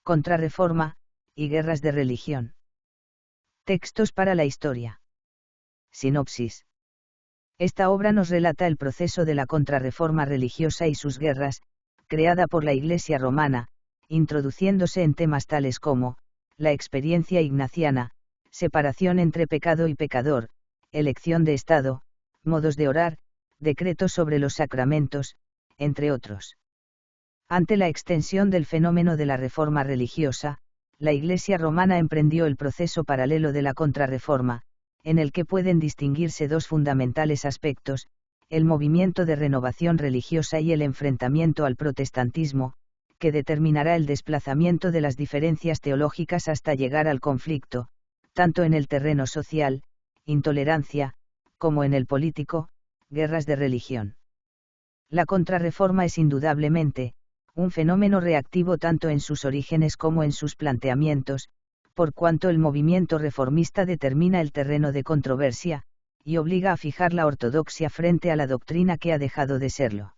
Contrarreforma, y guerras de religión. Textos para la historia. Sinopsis. Esta obra nos relata el proceso de la contrarreforma religiosa y sus guerras, creada por la Iglesia romana, introduciéndose en temas tales como, la experiencia ignaciana, separación entre pecado y pecador, elección de Estado, modos de orar, decretos sobre los sacramentos, entre otros. Ante la extensión del fenómeno de la reforma religiosa, la Iglesia romana emprendió el proceso paralelo de la contrarreforma, en el que pueden distinguirse dos fundamentales aspectos, el movimiento de renovación religiosa y el enfrentamiento al protestantismo, que determinará el desplazamiento de las diferencias teológicas hasta llegar al conflicto, tanto en el terreno social, intolerancia, como en el político, guerras de religión. La contrarreforma es indudablemente, un fenómeno reactivo tanto en sus orígenes como en sus planteamientos, por cuanto el movimiento reformista determina el terreno de controversia, y obliga a fijar la ortodoxia frente a la doctrina que ha dejado de serlo.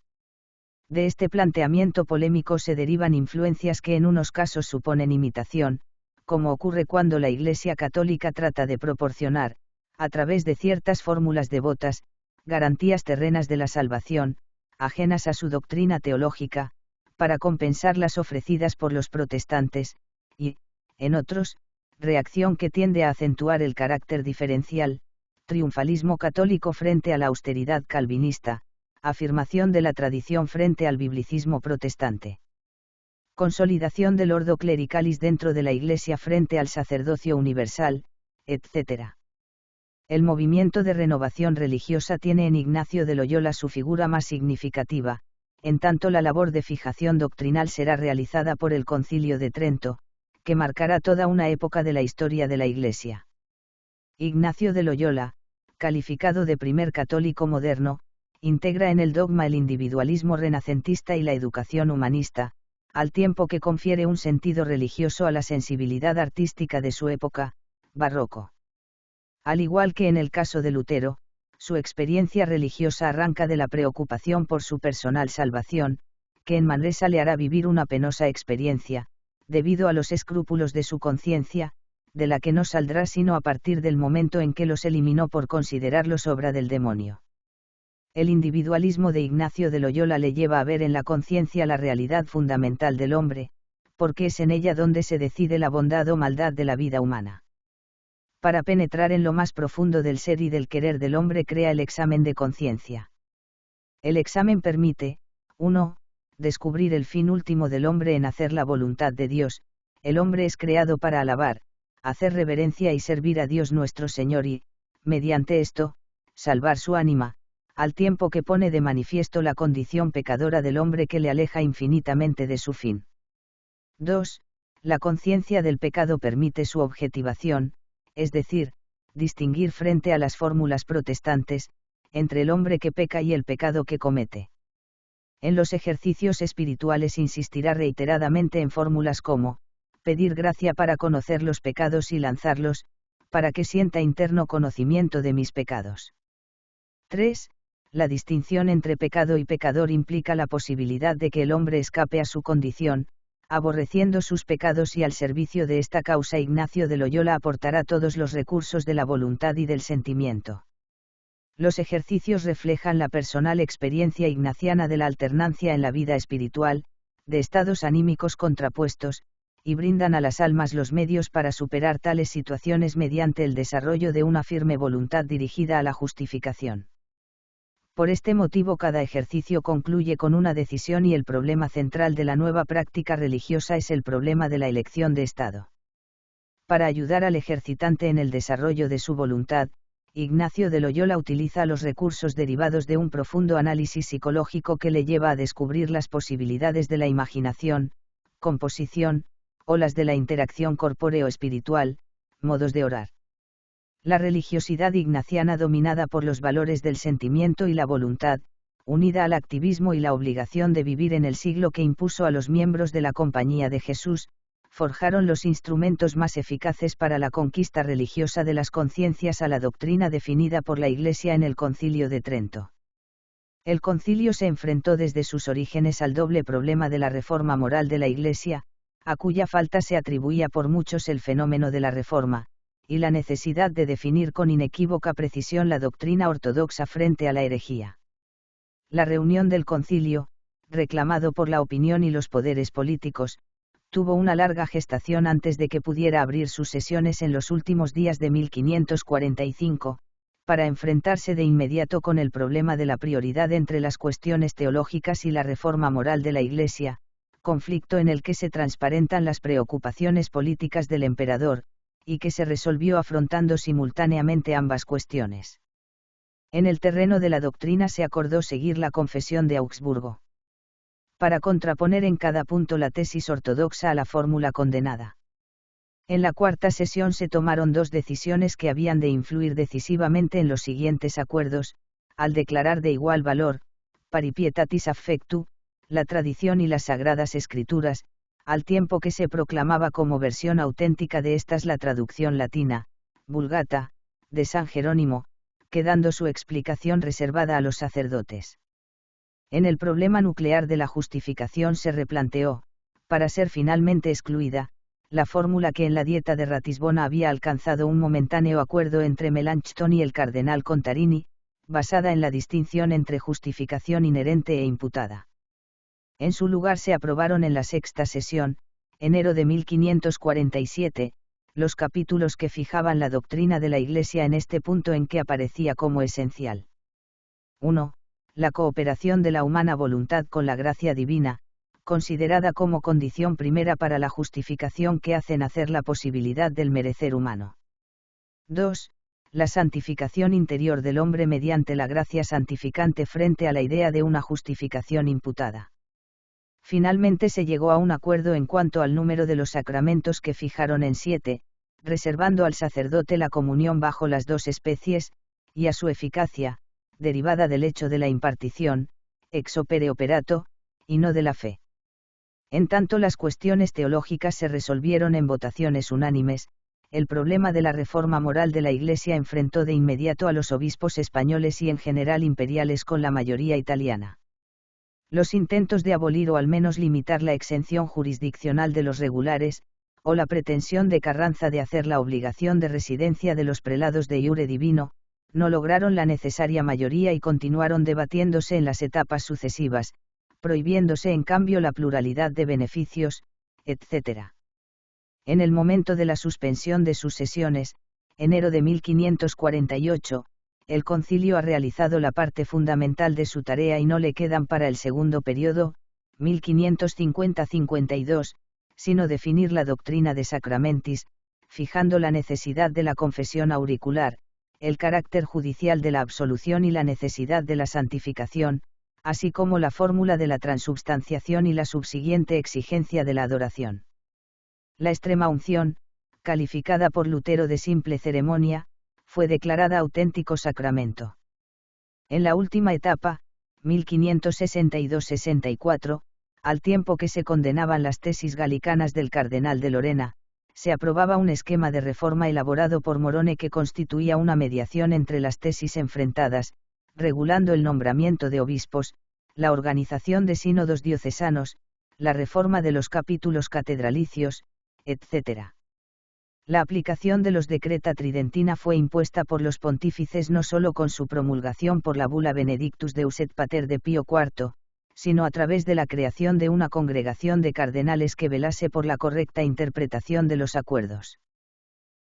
De este planteamiento polémico se derivan influencias que en unos casos suponen imitación, como ocurre cuando la Iglesia católica trata de proporcionar, a través de ciertas fórmulas devotas, garantías terrenas de la salvación, ajenas a su doctrina teológica, para compensar las ofrecidas por los protestantes, y, en otros, reacción que tiende a acentuar el carácter diferencial, triunfalismo católico frente a la austeridad calvinista, afirmación de la tradición frente al biblicismo protestante. Consolidación del ordo clericalis dentro de la Iglesia frente al sacerdocio universal, etc. El movimiento de renovación religiosa tiene en Ignacio de Loyola su figura más significativa, en tanto la labor de fijación doctrinal será realizada por el Concilio de Trento, que marcará toda una época de la historia de la Iglesia. Ignacio de Loyola, calificado de primer católico moderno, integra en el dogma el individualismo renacentista y la educación humanista, al tiempo que confiere un sentido religioso a la sensibilidad artística de su época, barroco. Al igual que en el caso de Lutero, su experiencia religiosa arranca de la preocupación por su personal salvación, que en Manresa le hará vivir una penosa experiencia, debido a los escrúpulos de su conciencia, de la que no saldrá sino a partir del momento en que los eliminó por considerarlos obra del demonio. El individualismo de Ignacio de Loyola le lleva a ver en la conciencia la realidad fundamental del hombre, porque es en ella donde se decide la bondad o maldad de la vida humana. Para penetrar en lo más profundo del ser y del querer del hombre crea el examen de conciencia. El examen permite, 1. Descubrir el fin último del hombre en hacer la voluntad de Dios. El hombre es creado para alabar, hacer reverencia y servir a Dios nuestro Señor y, mediante esto, salvar su ánima, al tiempo que pone de manifiesto la condición pecadora del hombre que le aleja infinitamente de su fin. 2. La conciencia del pecado permite su objetivación, es decir, distinguir frente a las fórmulas protestantes, entre el hombre que peca y el pecado que comete. En los ejercicios espirituales insistirá reiteradamente en fórmulas como, pedir gracia para conocer los pecados y lanzarlos, para que sienta interno conocimiento de mis pecados. 3. La distinción entre pecado y pecador implica la posibilidad de que el hombre escape a su condición, aborreciendo sus pecados y al servicio de esta causa Ignacio de Loyola aportará todos los recursos de la voluntad y del sentimiento. Los ejercicios reflejan la personal experiencia ignaciana de la alternancia en la vida espiritual, de estados anímicos contrapuestos, y brindan a las almas los medios para superar tales situaciones mediante el desarrollo de una firme voluntad dirigida a la justificación. Por este motivo cada ejercicio concluye con una decisión y el problema central de la nueva práctica religiosa es el problema de la elección de Estado. Para ayudar al ejercitante en el desarrollo de su voluntad, Ignacio de Loyola utiliza los recursos derivados de un profundo análisis psicológico que le lleva a descubrir las posibilidades de la imaginación, composición, o las de la interacción corpóreo-espiritual, modos de orar. La religiosidad ignaciana dominada por los valores del sentimiento y la voluntad, unida al activismo y la obligación de vivir en el siglo que impuso a los miembros de la Compañía de Jesús, forjaron los instrumentos más eficaces para la conquista religiosa de las conciencias a la doctrina definida por la Iglesia en el Concilio de Trento. El concilio se enfrentó desde sus orígenes al doble problema de la reforma moral de la Iglesia, a cuya falta se atribuía por muchos el fenómeno de la Reforma, y la necesidad de definir con inequívoca precisión la doctrina ortodoxa frente a la herejía. La reunión del concilio, reclamado por la opinión y los poderes políticos, tuvo una larga gestación antes de que pudiera abrir sus sesiones en los últimos días de 1545, para enfrentarse de inmediato con el problema de la prioridad entre las cuestiones teológicas y la reforma moral de la Iglesia, conflicto en el que se transparentan las preocupaciones políticas del emperador, y que se resolvió afrontando simultáneamente ambas cuestiones. En el terreno de la doctrina se acordó seguir la Confesión de Augsburgo, para contraponer en cada punto la tesis ortodoxa a la fórmula condenada. En la cuarta sesión se tomaron dos decisiones que habían de influir decisivamente en los siguientes acuerdos, al declarar de igual valor, paripietatis affectu, la tradición y las sagradas escrituras, al tiempo que se proclamaba como versión auténtica de estas la traducción latina, Vulgata, de San Jerónimo, quedando su explicación reservada a los sacerdotes. En el problema nuclear de la justificación se replanteó, para ser finalmente excluida, la fórmula que en la Dieta de Ratisbona había alcanzado un momentáneo acuerdo entre Melanchthon y el cardenal Contarini, basada en la distinción entre justificación inherente e imputada. En su lugar se aprobaron en la sexta sesión, enero de 1547, los capítulos que fijaban la doctrina de la Iglesia en este punto en que aparecía como esencial. 1. La cooperación de la humana voluntad con la gracia divina, considerada como condición primera para la justificación que hace nacer la posibilidad del merecer humano. 2. La santificación interior del hombre mediante la gracia santificante frente a la idea de una justificación imputada. Finalmente se llegó a un acuerdo en cuanto al número de los sacramentos que fijaron en 7, reservando al sacerdote la comunión bajo las dos especies, y a su eficacia, derivada del hecho de la impartición, ex opere operato, y no de la fe. En tanto las cuestiones teológicas se resolvieron en votaciones unánimes, el problema de la reforma moral de la Iglesia enfrentó de inmediato a los obispos españoles y en general imperiales con la mayoría italiana. Los intentos de abolir o al menos limitar la exención jurisdiccional de los regulares, o la pretensión de Carranza de hacer la obligación de residencia de los prelados de iure divino, no lograron la necesaria mayoría y continuaron debatiéndose en las etapas sucesivas, prohibiéndose en cambio la pluralidad de beneficios, etc. En el momento de la suspensión de sus sesiones, enero de 1548, el concilio ha realizado la parte fundamental de su tarea y no le quedan para el segundo periodo, 1550-52, sino definir la doctrina de sacramentis, fijando la necesidad de la confesión auricular, el carácter judicial de la absolución y la necesidad de la santificación, así como la fórmula de la transubstanciación y la subsiguiente exigencia de la adoración. La extrema unción, calificada por Lutero de simple ceremonia, fue declarada auténtico sacramento. En la última etapa, 1562-64, al tiempo que se condenaban las tesis galicanas del cardenal de Lorena, se aprobaba un esquema de reforma elaborado por Morone que constituía una mediación entre las tesis enfrentadas, regulando el nombramiento de obispos, la organización de sínodos diocesanos, la reforma de los capítulos catedralicios, etc. La aplicación de los Decreta Tridentina fue impuesta por los pontífices no solo con su promulgación por la bula Benedictus Deus et Pater de Pío IV, sino a través de la creación de una congregación de cardenales que velase por la correcta interpretación de los acuerdos.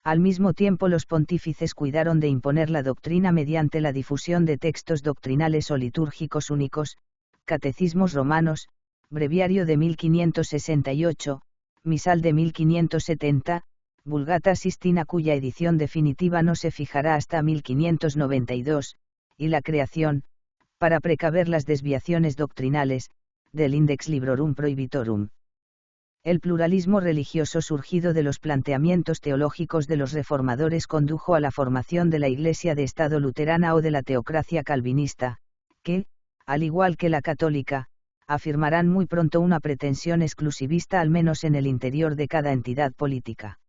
Al mismo tiempo los pontífices cuidaron de imponer la doctrina mediante la difusión de textos doctrinales o litúrgicos únicos, catecismos romanos, breviario de 1568, misal de 1570, Vulgata Sistina cuya edición definitiva no se fijará hasta 1592, y la creación, para precaver las desviaciones doctrinales, del Index Librorum Prohibitorum. El pluralismo religioso surgido de los planteamientos teológicos de los reformadores condujo a la formación de la Iglesia de Estado luterana o de la teocracia calvinista, que, al igual que la católica, afirmarán muy pronto una pretensión exclusivista al menos en el interior de cada entidad política.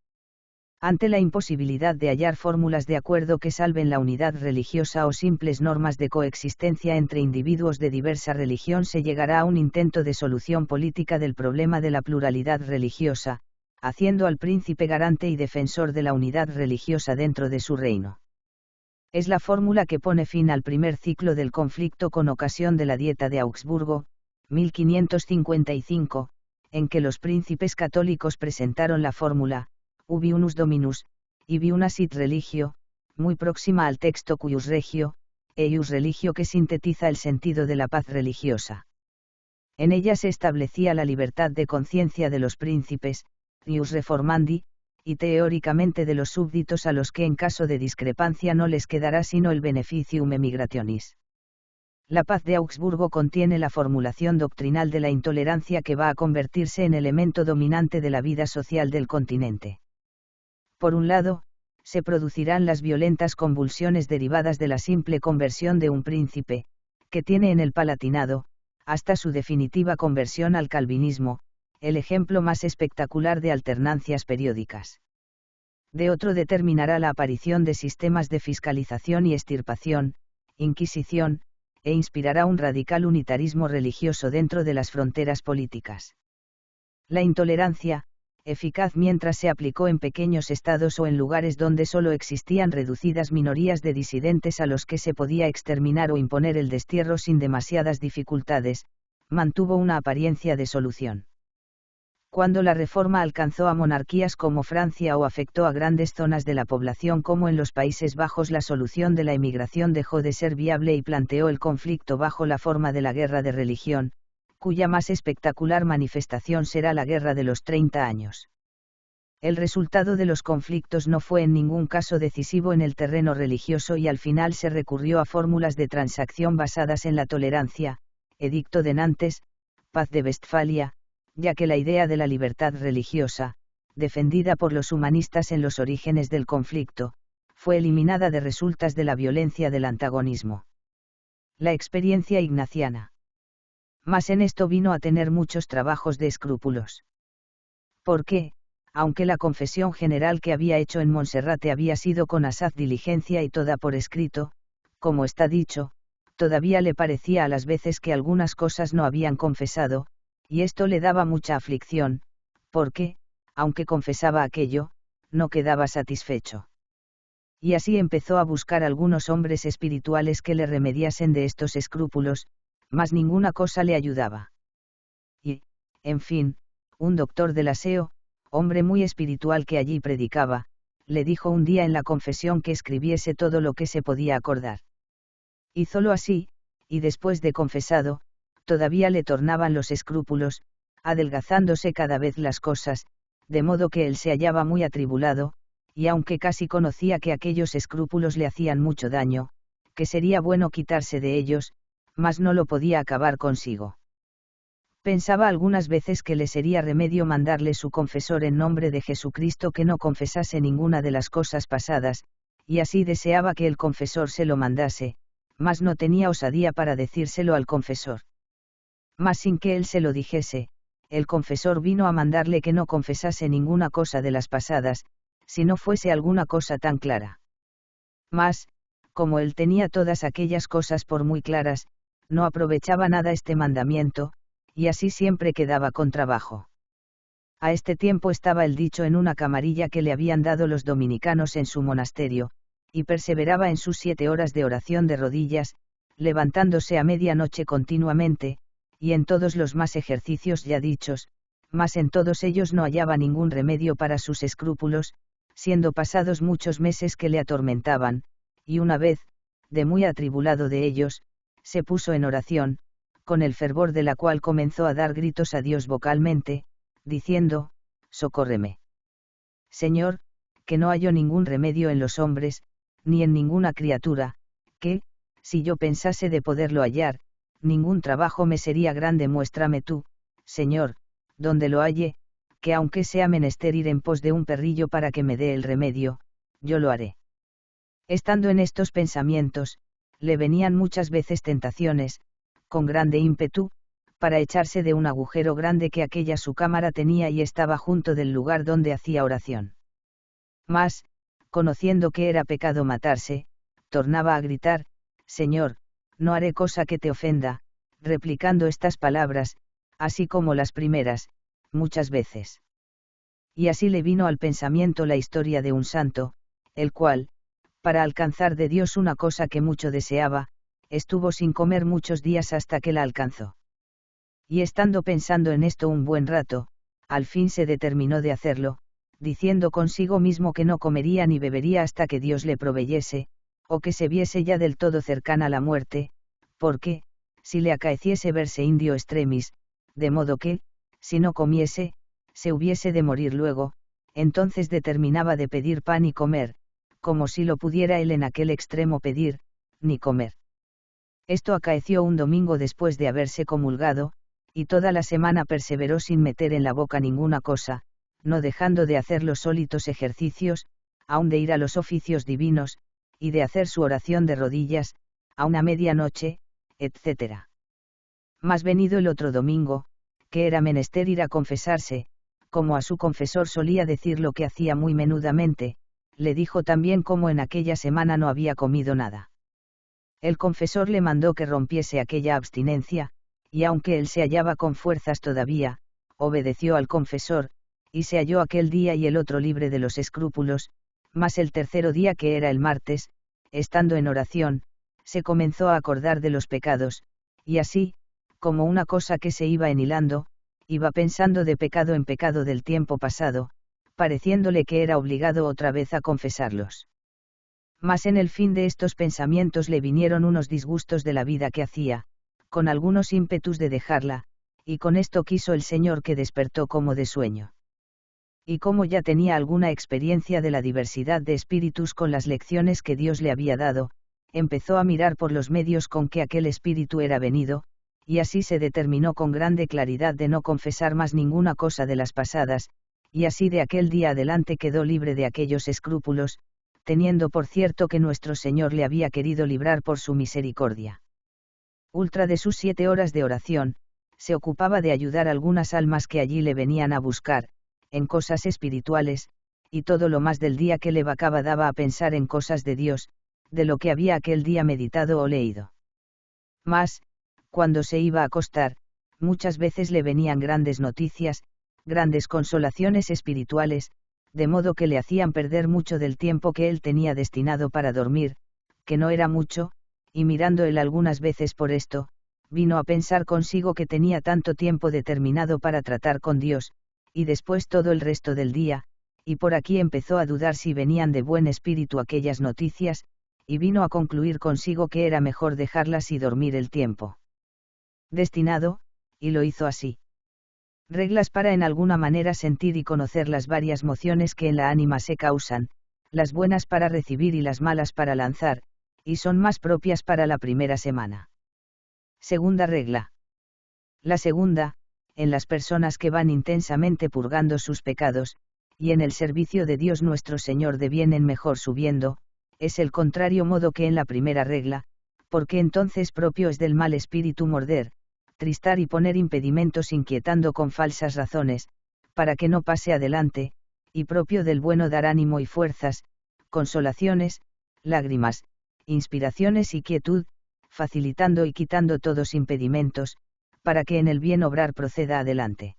Ante la imposibilidad de hallar fórmulas de acuerdo que salven la unidad religiosa o simples normas de coexistencia entre individuos de diversa religión, se llegará a un intento de solución política del problema de la pluralidad religiosa, haciendo al príncipe garante y defensor de la unidad religiosa dentro de su reino. Es la fórmula que pone fin al primer ciclo del conflicto con ocasión de la Dieta de Augsburgo, 1555, en que los príncipes católicos presentaron la fórmula Ubi unus dominus, ibi una sit religio, muy próxima al texto cuius regio, eius religio, que sintetiza el sentido de la paz religiosa. En ella se establecía la libertad de conciencia de los príncipes, ius reformandi, y teóricamente de los súbditos, a los que en caso de discrepancia no les quedará sino el beneficium emigrationis. La paz de Augsburgo contiene la formulación doctrinal de la intolerancia, que va a convertirse en elemento dominante de la vida social del continente. Por un lado, se producirán las violentas convulsiones derivadas de la simple conversión de un príncipe, que tiene en el Palatinado, hasta su definitiva conversión al calvinismo, el ejemplo más espectacular de alternancias periódicas. De otro, determinará la aparición de sistemas de fiscalización y extirpación, inquisición, e inspirará un radical unitarismo religioso dentro de las fronteras políticas. La intolerancia, eficaz mientras se aplicó en pequeños estados o en lugares donde solo existían reducidas minorías de disidentes a los que se podía exterminar o imponer el destierro sin demasiadas dificultades, mantuvo una apariencia de solución. Cuando la Reforma alcanzó a monarquías como Francia o afectó a grandes zonas de la población como en los Países Bajos, la solución de la emigración dejó de ser viable y planteó el conflicto bajo la forma de la guerra de religión, cuya más espectacular manifestación será la Guerra de los 30 años. El resultado de los conflictos no fue en ningún caso decisivo en el terreno religioso, y al final se recurrió a fórmulas de transacción basadas en la tolerancia, Edicto de Nantes, Paz de Westfalia, ya que la idea de la libertad religiosa, defendida por los humanistas en los orígenes del conflicto, fue eliminada de resultas de la violencia del antagonismo. La experiencia ignaciana. Mas en esto vino a tener muchos trabajos de escrúpulos. Porque, aunque la confesión general que había hecho en Monserrate había sido con asaz diligencia y toda por escrito, como está dicho, todavía le parecía a las veces que algunas cosas no habían confesado, y esto le daba mucha aflicción, porque, aunque confesaba aquello, no quedaba satisfecho. Y así empezó a buscar algunos hombres espirituales que le remediasen de estos escrúpulos, mas ninguna cosa le ayudaba. Y, en fin, un doctor del aseo, hombre muy espiritual que allí predicaba, le dijo un día en la confesión que escribiese todo lo que se podía acordar. Hízolo así, y después de confesado, todavía le tornaban los escrúpulos, adelgazándose cada vez las cosas, de modo que él se hallaba muy atribulado, y aunque casi conocía que aquellos escrúpulos le hacían mucho daño, que sería bueno quitarse de ellos, mas no lo podía acabar consigo. Pensaba algunas veces que le sería remedio mandarle su confesor en nombre de Jesucristo que no confesase ninguna de las cosas pasadas, y así deseaba que el confesor se lo mandase, mas no tenía osadía para decírselo al confesor. Mas sin que él se lo dijese, el confesor vino a mandarle que no confesase ninguna cosa de las pasadas, si no fuese alguna cosa tan clara. Mas, como él tenía todas aquellas cosas por muy claras, no aprovechaba nada este mandamiento, y así siempre quedaba con trabajo. A este tiempo estaba el dicho en una camarilla que le habían dado los dominicanos en su monasterio, y perseveraba en sus 7 horas de oración de rodillas, levantándose a medianoche continuamente, y en todos los más ejercicios ya dichos, mas en todos ellos no hallaba ningún remedio para sus escrúpulos, siendo pasados muchos meses que le atormentaban, y una vez, de muy atribulado de ellos, se puso en oración, con el fervor de la cual comenzó a dar gritos a Dios vocalmente, diciendo: «Socórreme. Señor, que no hallo ningún remedio en los hombres, ni en ninguna criatura, que, si yo pensase de poderlo hallar, ningún trabajo me sería grande. Muéstrame tú, Señor, donde lo halle, que aunque sea menester ir en pos de un perrillo para que me dé el remedio, yo lo haré». Estando en estos pensamientos, le venían muchas veces tentaciones, con grande ímpetu, para echarse de un agujero grande que aquella su cámara tenía y estaba junto del lugar donde hacía oración. Mas, conociendo que era pecado matarse, tornaba a gritar: Señor, no haré cosa que te ofenda, replicando estas palabras, así como las primeras, muchas veces. Y así le vino al pensamiento la historia de un santo, el cual, para alcanzar de Dios una cosa que mucho deseaba, estuvo sin comer muchos días hasta que la alcanzó. Y estando pensando en esto un buen rato, al fin se determinó de hacerlo, diciendo consigo mismo que no comería ni bebería hasta que Dios le proveyese, o que se viese ya del todo cercana la muerte, porque, si le acaeciese verse indio extremis, de modo que, si no comiese, se hubiese de morir luego, entonces determinaba de pedir pan y comer, como si lo pudiera él en aquel extremo pedir, ni comer. Esto acaeció un domingo después de haberse comulgado, y toda la semana perseveró sin meter en la boca ninguna cosa, no dejando de hacer los sólitos ejercicios, aun de ir a los oficios divinos, y de hacer su oración de rodillas, a una medianoche, etc. Mas venido el otro domingo, que era menester ir a confesarse, como a su confesor solía decir lo que hacía muy menudamente, le dijo también cómo en aquella semana no había comido nada. El confesor le mandó que rompiese aquella abstinencia, y aunque él se hallaba con fuerzas todavía, obedeció al confesor, y se halló aquel día y el otro libre de los escrúpulos, mas el tercero día, que era el martes, estando en oración, se comenzó a acordar de los pecados, y así, como una cosa que se iba enhilando, iba pensando de pecado en pecado del tiempo pasado, pareciéndole que era obligado otra vez a confesarlos. Mas en el fin de estos pensamientos le vinieron unos disgustos de la vida que hacía, con algunos ímpetus de dejarla, y con esto quiso el Señor que despertó como de sueño. Y como ya tenía alguna experiencia de la diversidad de espíritus con las lecciones que Dios le había dado, empezó a mirar por los medios con que aquel espíritu era venido, y así se determinó con grande claridad de no confesar más ninguna cosa de las pasadas, y así de aquel día adelante quedó libre de aquellos escrúpulos, teniendo por cierto que nuestro Señor le había querido librar por su misericordia. Ultra de sus 7 horas de oración, se ocupaba de ayudar a algunas almas que allí le venían a buscar, en cosas espirituales, y todo lo más del día que le vacaba daba a pensar en cosas de Dios, de lo que había aquel día meditado o leído. Mas, cuando se iba a acostar, muchas veces le venían grandes noticias, grandes consolaciones espirituales, de modo que le hacían perder mucho del tiempo que él tenía destinado para dormir, que no era mucho, y mirando él algunas veces por esto, vino a pensar consigo que tenía tanto tiempo determinado para tratar con Dios, y después todo el resto del día, y por aquí empezó a dudar si venían de buen espíritu aquellas noticias, y vino a concluir consigo que era mejor dejarlas y dormir el tiempo destinado, y lo hizo así. Reglas para en alguna manera sentir y conocer las varias mociones que en la ánima se causan, las buenas para recibir y las malas para lanzar, y son más propias para la primera semana. Segunda regla. La segunda, en las personas que van intensamente purgando sus pecados, y en el servicio de Dios nuestro Señor devienen mejor subiendo, es el contrario modo que en la primera regla, porque entonces propio es del mal espíritu morder, tristar y poner impedimentos inquietando con falsas razones, para que no pase adelante, y propio del bueno dar ánimo y fuerzas, consolaciones, lágrimas, inspiraciones y quietud, facilitando y quitando todos impedimentos, para que en el bien obrar proceda adelante.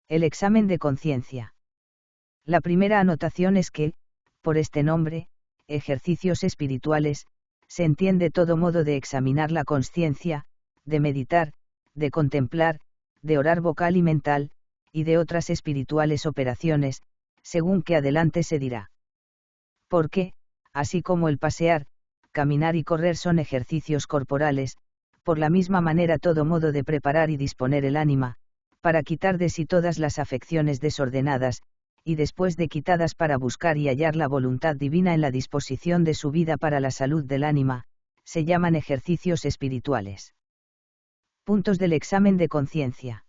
El examen de conciencia. La primera anotación es que, por este nombre, ejercicios espirituales, se entiende todo modo de examinar la consciencia, de meditar, de contemplar, de orar vocal y mental, y de otras espirituales operaciones, según que adelante se dirá. Porque, así como el pasear, caminar y correr son ejercicios corporales, por la misma manera todo modo de preparar y disponer el ánima, para quitar de sí todas las afecciones desordenadas, y después de quitadas para buscar y hallar la voluntad divina en la disposición de su vida para la salud del ánima, se llaman ejercicios espirituales. Puntos del examen de conciencia.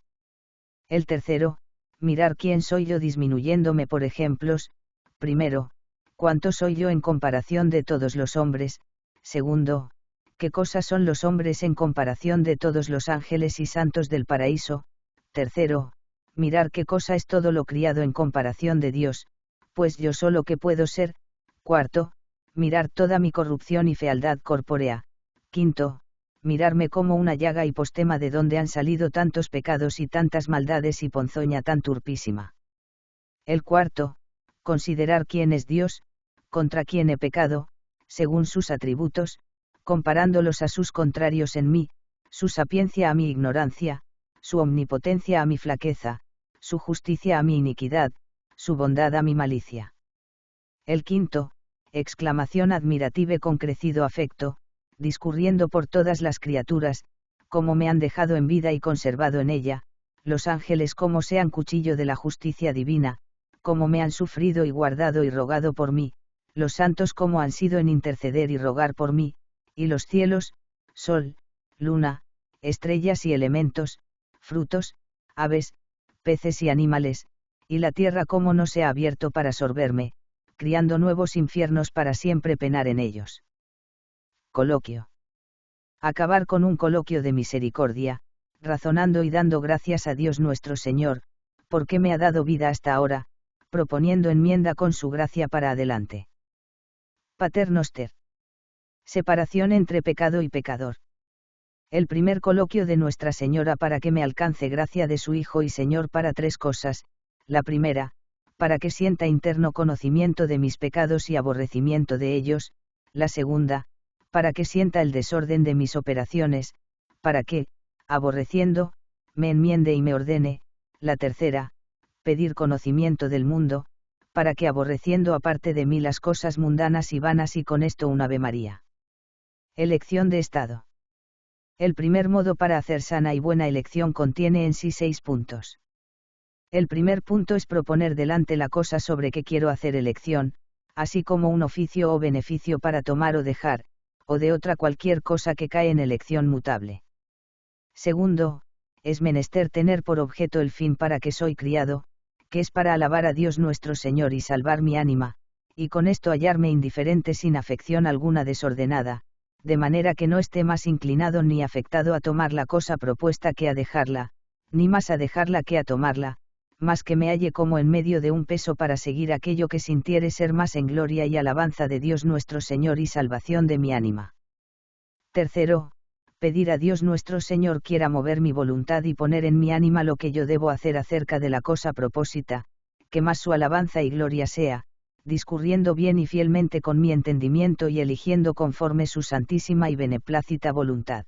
El tercero, mirar quién soy yo disminuyéndome por ejemplos. Primero, cuánto soy yo en comparación de todos los hombres. Segundo, qué cosas son los hombres en comparación de todos los ángeles y santos del paraíso. Tercero, mirar qué cosa es todo lo criado en comparación de Dios. pues yo solo que puedo ser. Cuarto, mirar toda mi corrupción y fealdad corpórea. Quinto, mirarme como una llaga y postema de donde han salido tantos pecados y tantas maldades y ponzoña tan turpísima. El cuarto, considerar quién es Dios, contra quién he pecado, según sus atributos, comparándolos a sus contrarios en mí, su sapiencia a mi ignorancia, su omnipotencia a mi flaqueza, su justicia a mi iniquidad, su bondad a mi malicia. El quinto, exclamación admirative con crecido afecto, discurriendo por todas las criaturas, como me han dejado en vida y conservado en ella, los ángeles como sean cuchillo de la justicia divina, como me han sufrido y guardado y rogado por mí, los santos como han sido en interceder y rogar por mí, y los cielos, sol, luna, estrellas y elementos, frutos, aves, peces y animales, y la tierra como no se ha abierto para sorberme, criando nuevos infiernos para siempre penar en ellos. Coloquio. Acabar con un coloquio de misericordia, razonando y dando gracias a Dios nuestro Señor, porque me ha dado vida hasta ahora, proponiendo enmienda con su gracia para adelante. Pater Noster. Separación entre pecado y pecador. El primer coloquio de Nuestra Señora para que me alcance gracia de su Hijo y Señor para tres cosas: la primera, para que sienta interno conocimiento de mis pecados y aborrecimiento de ellos; la segunda, para que sienta el desorden de mis operaciones, para que, aborreciendo, me enmiende y me ordene; la tercera, pedir conocimiento del mundo, para que aborreciendo aparte de mí las cosas mundanas y vanas y con esto un Ave María. Elección de estado. El primer modo para hacer sana y buena elección contiene en sí 6 puntos. El primer punto es proponer delante la cosa sobre que quiero hacer elección, así como un oficio o beneficio para tomar o dejar, o de otra cualquier cosa que cae en elección mutable. Segundo, es menester tener por objeto el fin para que soy criado, que es para alabar a Dios nuestro Señor y salvar mi ánima, y con esto hallarme indiferente sin afección alguna desordenada, de manera que no esté más inclinado ni afectado a tomar la cosa propuesta que a dejarla, ni más a dejarla que a tomarla, más que me halle como en medio de un peso para seguir aquello que sintiere ser más en gloria y alabanza de Dios nuestro Señor y salvación de mi ánima. Tercero, pedir a Dios nuestro Señor quiera mover mi voluntad y poner en mi ánima lo que yo debo hacer acerca de la cosa propósita, que más su alabanza y gloria sea, discurriendo bien y fielmente con mi entendimiento y eligiendo conforme su santísima y beneplácita voluntad.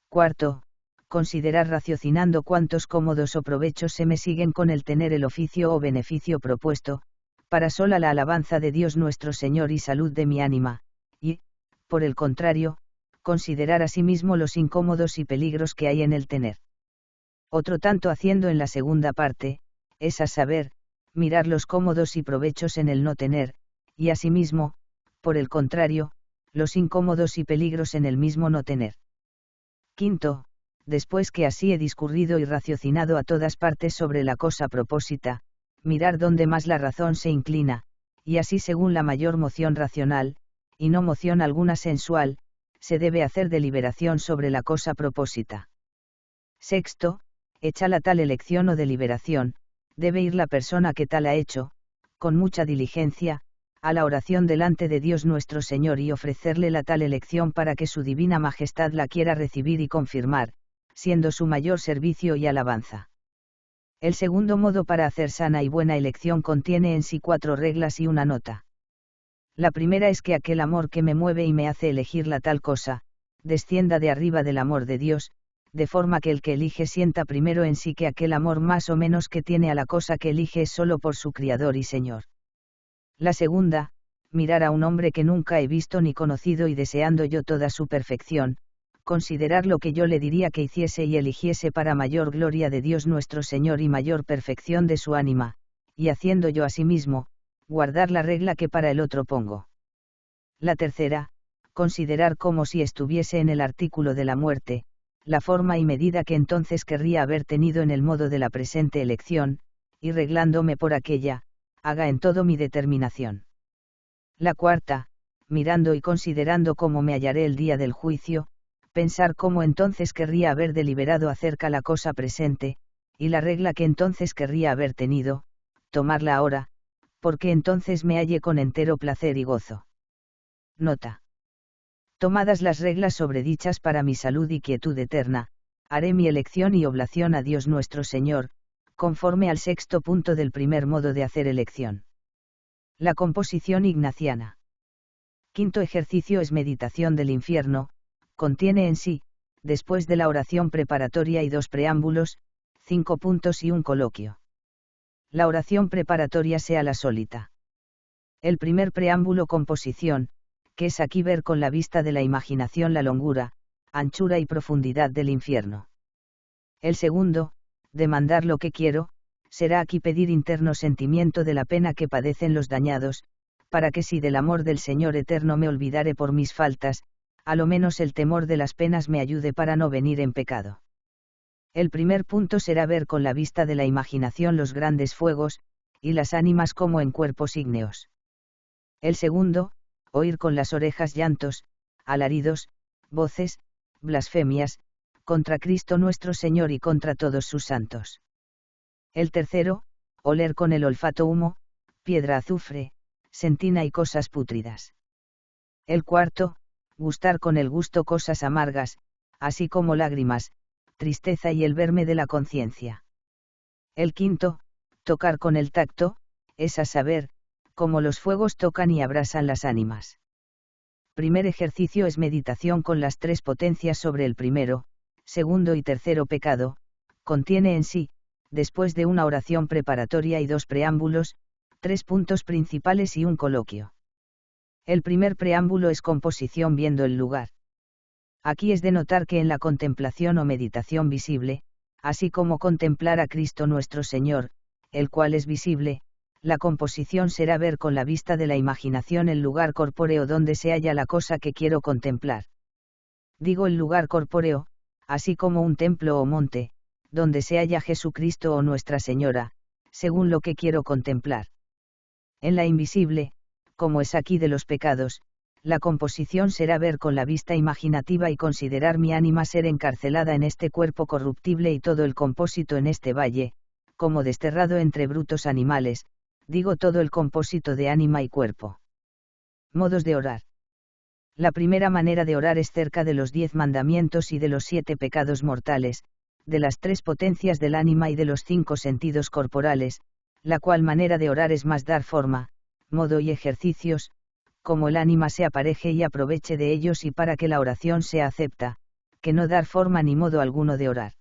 Cuarto, considerar raciocinando cuántos cómodos o provechos se me siguen con el tener el oficio o beneficio propuesto, para sola la alabanza de Dios nuestro Señor y salud de mi ánima, y, por el contrario, considerar asimismo los incómodos y peligros que hay en el tener. Otro tanto haciendo en la segunda parte, es a saber, mirar los cómodos y provechos en el no tener, y asimismo, por el contrario, los incómodos y peligros en el mismo no tener. Quinto, después que así he discurrido y raciocinado a todas partes sobre la cosa propósita, mirar dónde más la razón se inclina, y así según la mayor moción racional, y no moción alguna sensual, se debe hacer deliberación sobre la cosa propósita. Sexto, hecha la tal elección o deliberación, debe ir la persona que tal ha hecho, con mucha diligencia, a la oración delante de Dios nuestro Señor y ofrecerle la tal elección para que su divina majestad la quiera recibir y confirmar, siendo su mayor servicio y alabanza. El segundo modo para hacer sana y buena elección contiene en sí 4 reglas y una nota. La primera es que aquel amor que me mueve y me hace elegir la tal cosa, descienda de arriba del amor de Dios, de forma que el que elige sienta primero en sí que aquel amor más o menos que tiene a la cosa que elige es solo por su Criador y Señor. La segunda, mirar a un hombre que nunca he visto ni conocido y deseando yo toda su perfección, considerar lo que yo le diría que hiciese y eligiese para mayor gloria de Dios nuestro Señor y mayor perfección de su ánima, y haciendo yo asimismo, guardar la regla que para el otro pongo. La tercera, considerar como si estuviese en el artículo de la muerte, la forma y medida que entonces querría haber tenido en el modo de la presente elección, y reglándome por aquella, haga en todo mi determinación. La cuarta, mirando y considerando cómo me hallaré el día del juicio, pensar cómo entonces querría haber deliberado acerca la cosa presente, y la regla que entonces querría haber tenido, tomarla ahora, porque entonces me halle con entero placer y gozo. Nota. Tomadas las reglas sobredichas para mi salud y quietud eterna, haré mi elección y oblación a Dios nuestro Señor, conforme al sexto punto del primer modo de hacer elección. La composición ignaciana. Quinto ejercicio es meditación del infierno, contiene en sí, después de la oración preparatoria y 2 preámbulos, 5 puntos y un coloquio. La oración preparatoria sea la sólita. El primer preámbulo composición, que es aquí ver con la vista de la imaginación la longura, anchura y profundidad del infierno. El segundo, demandar lo que quiero, será aquí pedir interno sentimiento de la pena que padecen los dañados, para que si del amor del Señor eterno me olvidare por mis faltas, a lo menos el temor de las penas me ayude para no venir en pecado. El primer punto será ver con la vista de la imaginación los grandes fuegos, y las ánimas como en cuerpos ígneos. El segundo, oír con las orejas llantos, alaridos, voces, blasfemias, contra Cristo nuestro Señor y contra todos sus santos. El tercero, oler con el olfato humo, piedra azufre, sentina y cosas pútridas. El cuarto, gustar con el gusto cosas amargas, así como lágrimas, tristeza y el verme de la conciencia. El quinto, tocar con el tacto, es a saber, como los fuegos tocan y abrasan las ánimas. Primer ejercicio es meditación con las 3 potencias sobre el primero, segundo y tercero pecado, contiene en sí, después de una oración preparatoria y 2 preámbulos, 3 puntos principales y un coloquio. El primer preámbulo es composición viendo el lugar. Aquí es de notar que en la contemplación o meditación visible, así como contemplar a Cristo nuestro Señor, el cual es visible, la composición será ver con la vista de la imaginación el lugar corpóreo donde se halla la cosa que quiero contemplar. Digo el lugar corpóreo, así como un templo o monte, donde se halla Jesucristo o Nuestra Señora, según lo que quiero contemplar. En la invisible, como es aquí de los pecados, la composición será ver con la vista imaginativa y considerar mi ánima ser encarcelada en este cuerpo corruptible y todo el compósito en este valle, como desterrado entre brutos animales, digo todo el compósito de ánima y cuerpo. Modos de orar. La primera manera de orar es cerca de los 10 mandamientos y de los 7 pecados mortales, de las 3 potencias del ánima y de los 5 sentidos corporales, la cual manera de orar es más dar forma, modo y ejercicios, como el ánima se apareje y aproveche de ellos y para que la oración sea acepta, que no dar forma ni modo alguno de orar.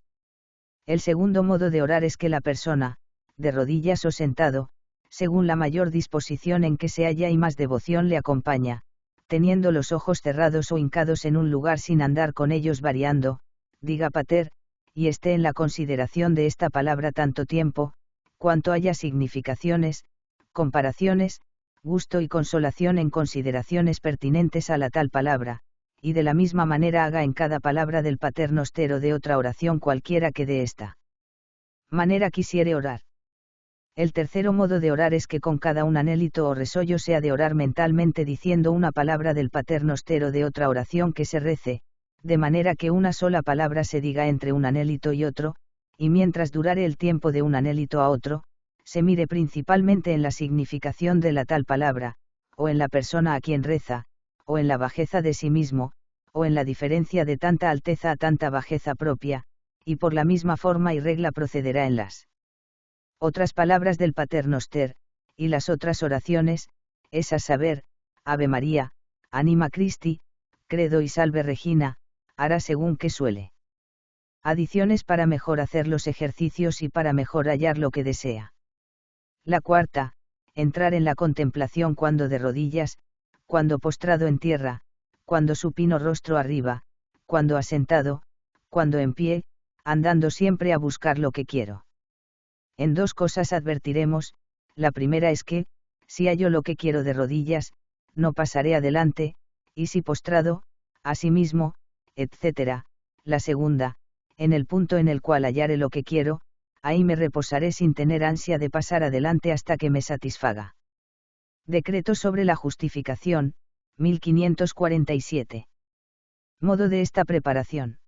El segundo modo de orar es que la persona, de rodillas o sentado, según la mayor disposición en que se halla y más devoción le acompaña, teniendo los ojos cerrados o hincados en un lugar sin andar con ellos variando, diga pater, y esté en la consideración de esta palabra tanto tiempo, cuanto haya significaciones, comparaciones, gusto y consolación en consideraciones pertinentes a la tal palabra, y de la misma manera haga en cada palabra del Pater Noster o de otra oración cualquiera que de esta manera quisiere orar. El tercero modo de orar es que con cada un anhélito o resollo se ha de orar mentalmente diciendo una palabra del Pater Noster o de otra oración que se rece, de manera que una sola palabra se diga entre un anhélito y otro, y mientras durare el tiempo de un anhélito a otro, se mire principalmente en la significación de la tal palabra, o en la persona a quien reza, o en la bajeza de sí mismo, o en la diferencia de tanta alteza a tanta bajeza propia, y por la misma forma y regla procederá en las otras palabras del Pater Noster, y las otras oraciones, es a saber, Ave María, Anima Christi, Credo y Salve Regina, hará según que suele. Adiciones para mejor hacer los ejercicios y para mejor hallar lo que desea. La cuarta, entrar en la contemplación cuando de rodillas, cuando postrado en tierra, cuando supino rostro arriba, cuando asentado, cuando en pie, andando siempre a buscar lo que quiero. En 2 cosas advertiremos, la primera es que, si hallo lo que quiero de rodillas, no pasaré adelante, y si postrado, asimismo, etc. La segunda, en el punto en el cual hallare lo que quiero, ahí me reposaré sin tener ansia de pasar adelante hasta que me satisfaga. Decreto sobre la justificación, 1547. Modo de esta preparación.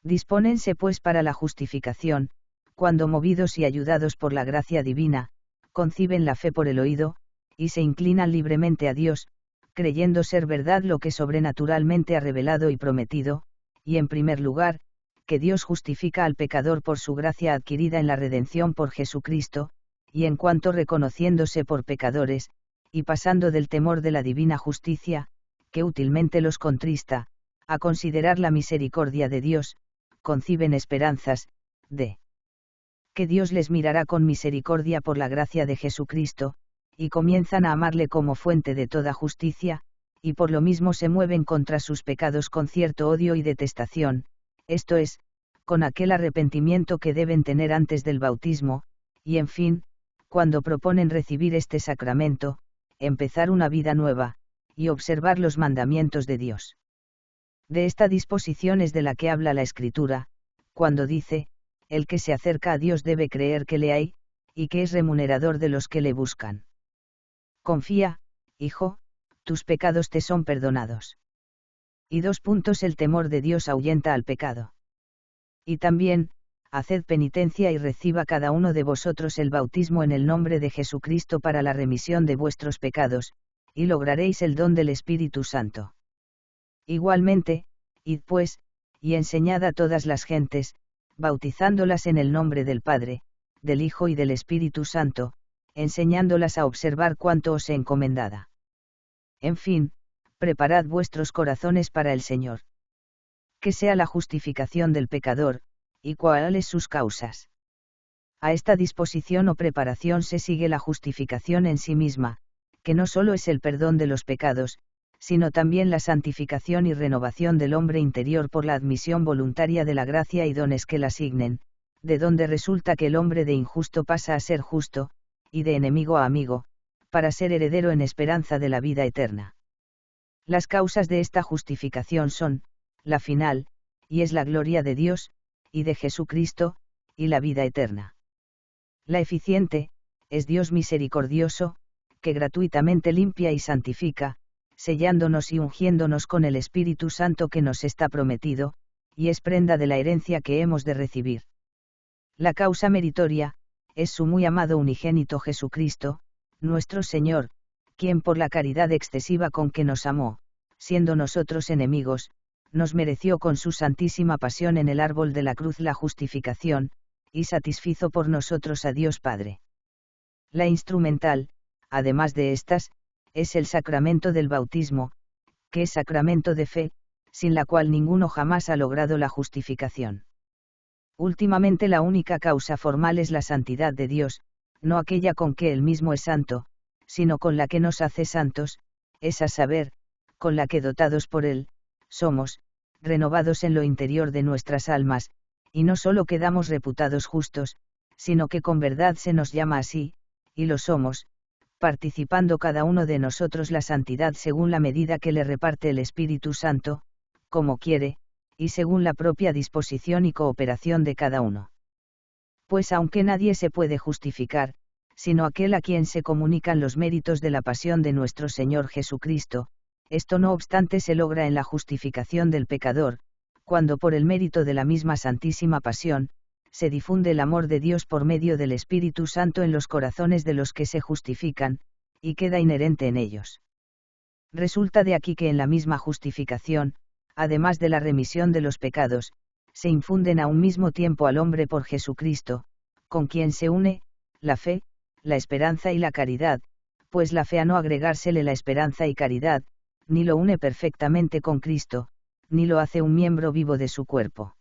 Dispónense pues para la justificación, cuando movidos y ayudados por la gracia divina, conciben la fe por el oído, y se inclinan libremente a Dios, creyendo ser verdad lo que sobrenaturalmente ha revelado y prometido, y en primer lugar, que Dios justifica al pecador por su gracia adquirida en la redención por Jesucristo, y en cuanto reconociéndose por pecadores, y pasando del temor de la divina justicia, que útilmente los contrista, a considerar la misericordia de Dios, conciben esperanzas, de que Dios les mirará con misericordia por la gracia de Jesucristo, y comienzan a amarle como fuente de toda justicia, y por lo mismo se mueven contra sus pecados con cierto odio y detestación, esto es, con aquel arrepentimiento que deben tener antes del bautismo, y en fin, cuando proponen recibir este sacramento, empezar una vida nueva, y observar los mandamientos de Dios. De esta disposición es de la que habla la Escritura, cuando dice, el que se acerca a Dios debe creer que le hay, y que es remunerador de los que le buscan. Confía, hijo, tus pecados te son perdonados. Y el temor de Dios ahuyenta al pecado. Y también, haced penitencia y reciba cada uno de vosotros el bautismo en el nombre de Jesucristo para la remisión de vuestros pecados, y lograréis el don del Espíritu Santo. Igualmente, id pues, y enseñad a todas las gentes, bautizándolas en el nombre del Padre, del Hijo y del Espíritu Santo, enseñándolas a observar cuanto os he encomendada. En fin, preparad vuestros corazones para el Señor. Que sea la justificación del pecador, y cuáles sus causas. A esta disposición o preparación se sigue la justificación en sí misma, que no solo es el perdón de los pecados, sino también la santificación y renovación del hombre interior por la admisión voluntaria de la gracia y dones que la asignen, de donde resulta que el hombre de injusto pasa a ser justo, y de enemigo a amigo, para ser heredero en esperanza de la vida eterna. Las causas de esta justificación son, la final, y es la gloria de Dios, y de Jesucristo, y la vida eterna. La eficiente, es Dios misericordioso, que gratuitamente limpia y santifica, sellándonos y ungiéndonos con el Espíritu Santo que nos está prometido, y es prenda de la herencia que hemos de recibir. La causa meritoria, es su muy amado unigénito Jesucristo, nuestro Señor, quien por la caridad excesiva con que nos amó, siendo nosotros enemigos, nos mereció con su santísima pasión en el árbol de la cruz la justificación, y satisfizo por nosotros a Dios Padre. La instrumental, además de estas, es el sacramento del bautismo, que es sacramento de fe, sin la cual ninguno jamás ha logrado la justificación. Últimamente la única causa formal es la santidad de Dios, no aquella con que Él mismo es santo, sino con la que nos hace santos, es a saber, con la que dotados por Él, somos, renovados en lo interior de nuestras almas, y no solo quedamos reputados justos, sino que con verdad se nos llama así, y lo somos, participando cada uno de nosotros la santidad según la medida que le reparte el Espíritu Santo, como quiere, y según la propia disposición y cooperación de cada uno. Pues aunque nadie se puede justificar, sino aquel a quien se comunican los méritos de la pasión de nuestro Señor Jesucristo, esto no obstante se logra en la justificación del pecador, cuando por el mérito de la misma Santísima Pasión, se difunde el amor de Dios por medio del Espíritu Santo en los corazones de los que se justifican, y queda inherente en ellos. Resulta de aquí que en la misma justificación, además de la remisión de los pecados, se infunden a un mismo tiempo al hombre por Jesucristo, con quien se une, la fe, la esperanza y la caridad, pues la fe a no agregársele la esperanza y caridad, ni lo une perfectamente con Cristo, ni lo hace un miembro vivo de su cuerpo.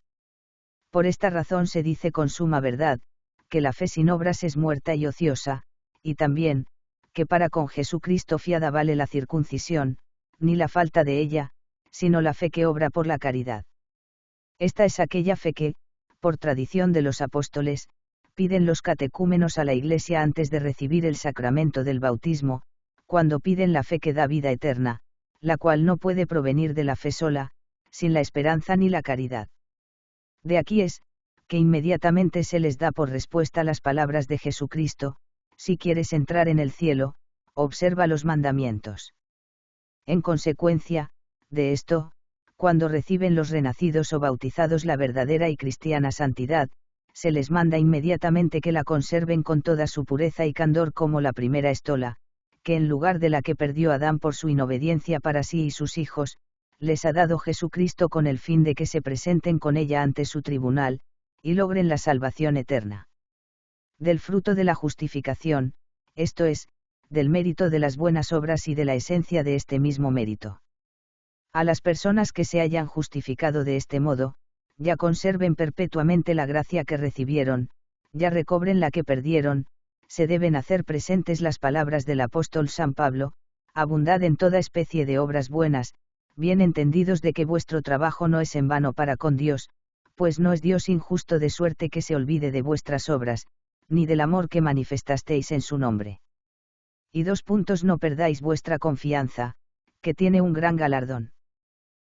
Por esta razón se dice con suma verdad, que la fe sin obras es muerta y ociosa, y también, que para con Jesucristo fiada vale la circuncisión, ni la falta de ella, sino la fe que obra por la caridad. Esta es aquella fe que, por tradición de los apóstoles, piden los catecúmenos a la Iglesia antes de recibir el sacramento del bautismo, cuando piden la fe que da vida eterna, la cual no puede provenir de la fe sola, sin la esperanza ni la caridad. De aquí es, que inmediatamente se les da por respuesta las palabras de Jesucristo: si quieres entrar en el cielo, observa los mandamientos. En consecuencia, de esto, cuando reciben los renacidos o bautizados la verdadera y cristiana santidad, se les manda inmediatamente que la conserven con toda su pureza y candor como la primera estola, que en lugar de la que perdió Adán por su inobediencia para sí y sus hijos, les ha dado Jesucristo con el fin de que se presenten con ella ante su tribunal, y logren la salvación eterna. Del fruto de la justificación, esto es, del mérito de las buenas obras y de la esencia de este mismo mérito. A las personas que se hayan justificado de este modo, ya conserven perpetuamente la gracia que recibieron, ya recobren la que perdieron, se deben hacer presentes las palabras del apóstol San Pablo: abundad en toda especie de obras buenas, bien entendidos de que vuestro trabajo no es en vano para con Dios, pues no es Dios injusto de suerte que se olvide de vuestras obras, ni del amor que manifestasteis en su nombre. Y no perdáis vuestra confianza, que tiene un gran galardón.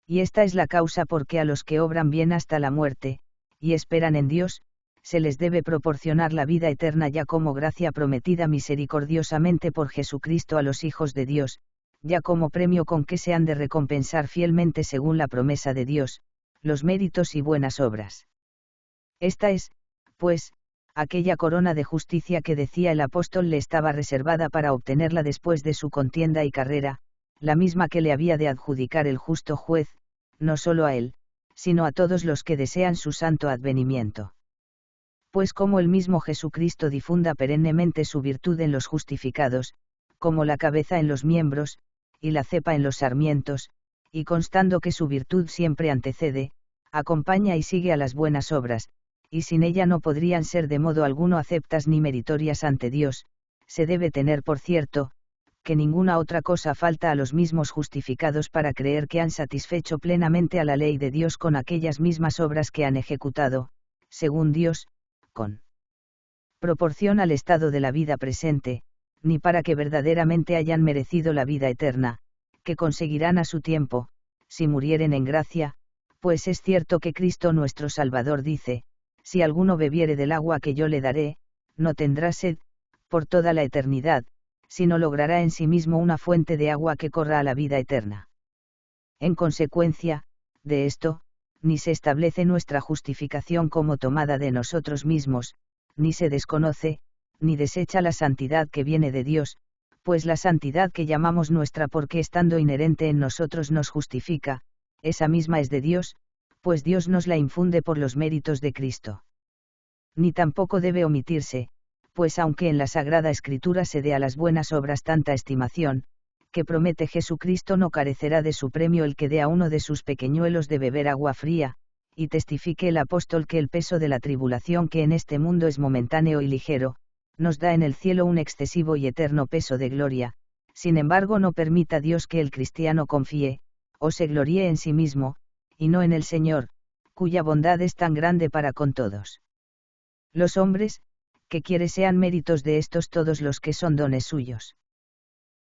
Y esta es la causa por que a los que obran bien hasta la muerte, y esperan en Dios, se les debe proporcionar la vida eterna ya como gracia prometida misericordiosamente por Jesucristo a los hijos de Dios, ya como premio con que se han de recompensar fielmente según la promesa de Dios, los méritos y buenas obras. Esta es, pues, aquella corona de justicia que decía el apóstol le estaba reservada para obtenerla después de su contienda y carrera, la misma que le había de adjudicar el justo juez, no solo a él, sino a todos los que desean su santo advenimiento. Pues como el mismo Jesucristo difunda perennemente su virtud en los justificados, como la cabeza en los miembros, y la cepa en los sarmientos, y constando que su virtud siempre antecede, acompaña y sigue a las buenas obras, y sin ella no podrían ser de modo alguno aceptas ni meritorias ante Dios, se debe tener por cierto, que ninguna otra cosa falta a los mismos justificados para creer que han satisfecho plenamente a la ley de Dios con aquellas mismas obras que han ejecutado, según Dios, con proporción al estado de la vida presente, ni para que verdaderamente hayan merecido la vida eterna, que conseguirán a su tiempo, si murieren en gracia, pues es cierto que Cristo nuestro Salvador dice: si alguno bebiere del agua que yo le daré, no tendrá sed, por toda la eternidad, sino logrará en sí mismo una fuente de agua que corra a la vida eterna. En consecuencia, de esto, ni se establece nuestra justificación como tomada de nosotros mismos, ni se desconoce, ni desecha la santidad que viene de Dios, pues la santidad que llamamos nuestra porque estando inherente en nosotros nos justifica, esa misma es de Dios, pues Dios nos la infunde por los méritos de Cristo. Ni tampoco debe omitirse, pues aunque en la Sagrada Escritura se dé a las buenas obras tanta estimación, que promete Jesucristo no carecerá de su premio el que dé a uno de sus pequeñuelos de beber agua fría, y testifique el apóstol que el peso de la tribulación que en este mundo es momentáneo y ligero, nos da en el cielo un excesivo y eterno peso de gloria. Sin embargo, no permita Dios que el cristiano confíe, o se gloríe en sí mismo, y no en el Señor, cuya bondad es tan grande para con todos. Los hombres, que quiere sean méritos de estos todos los que son dones suyos.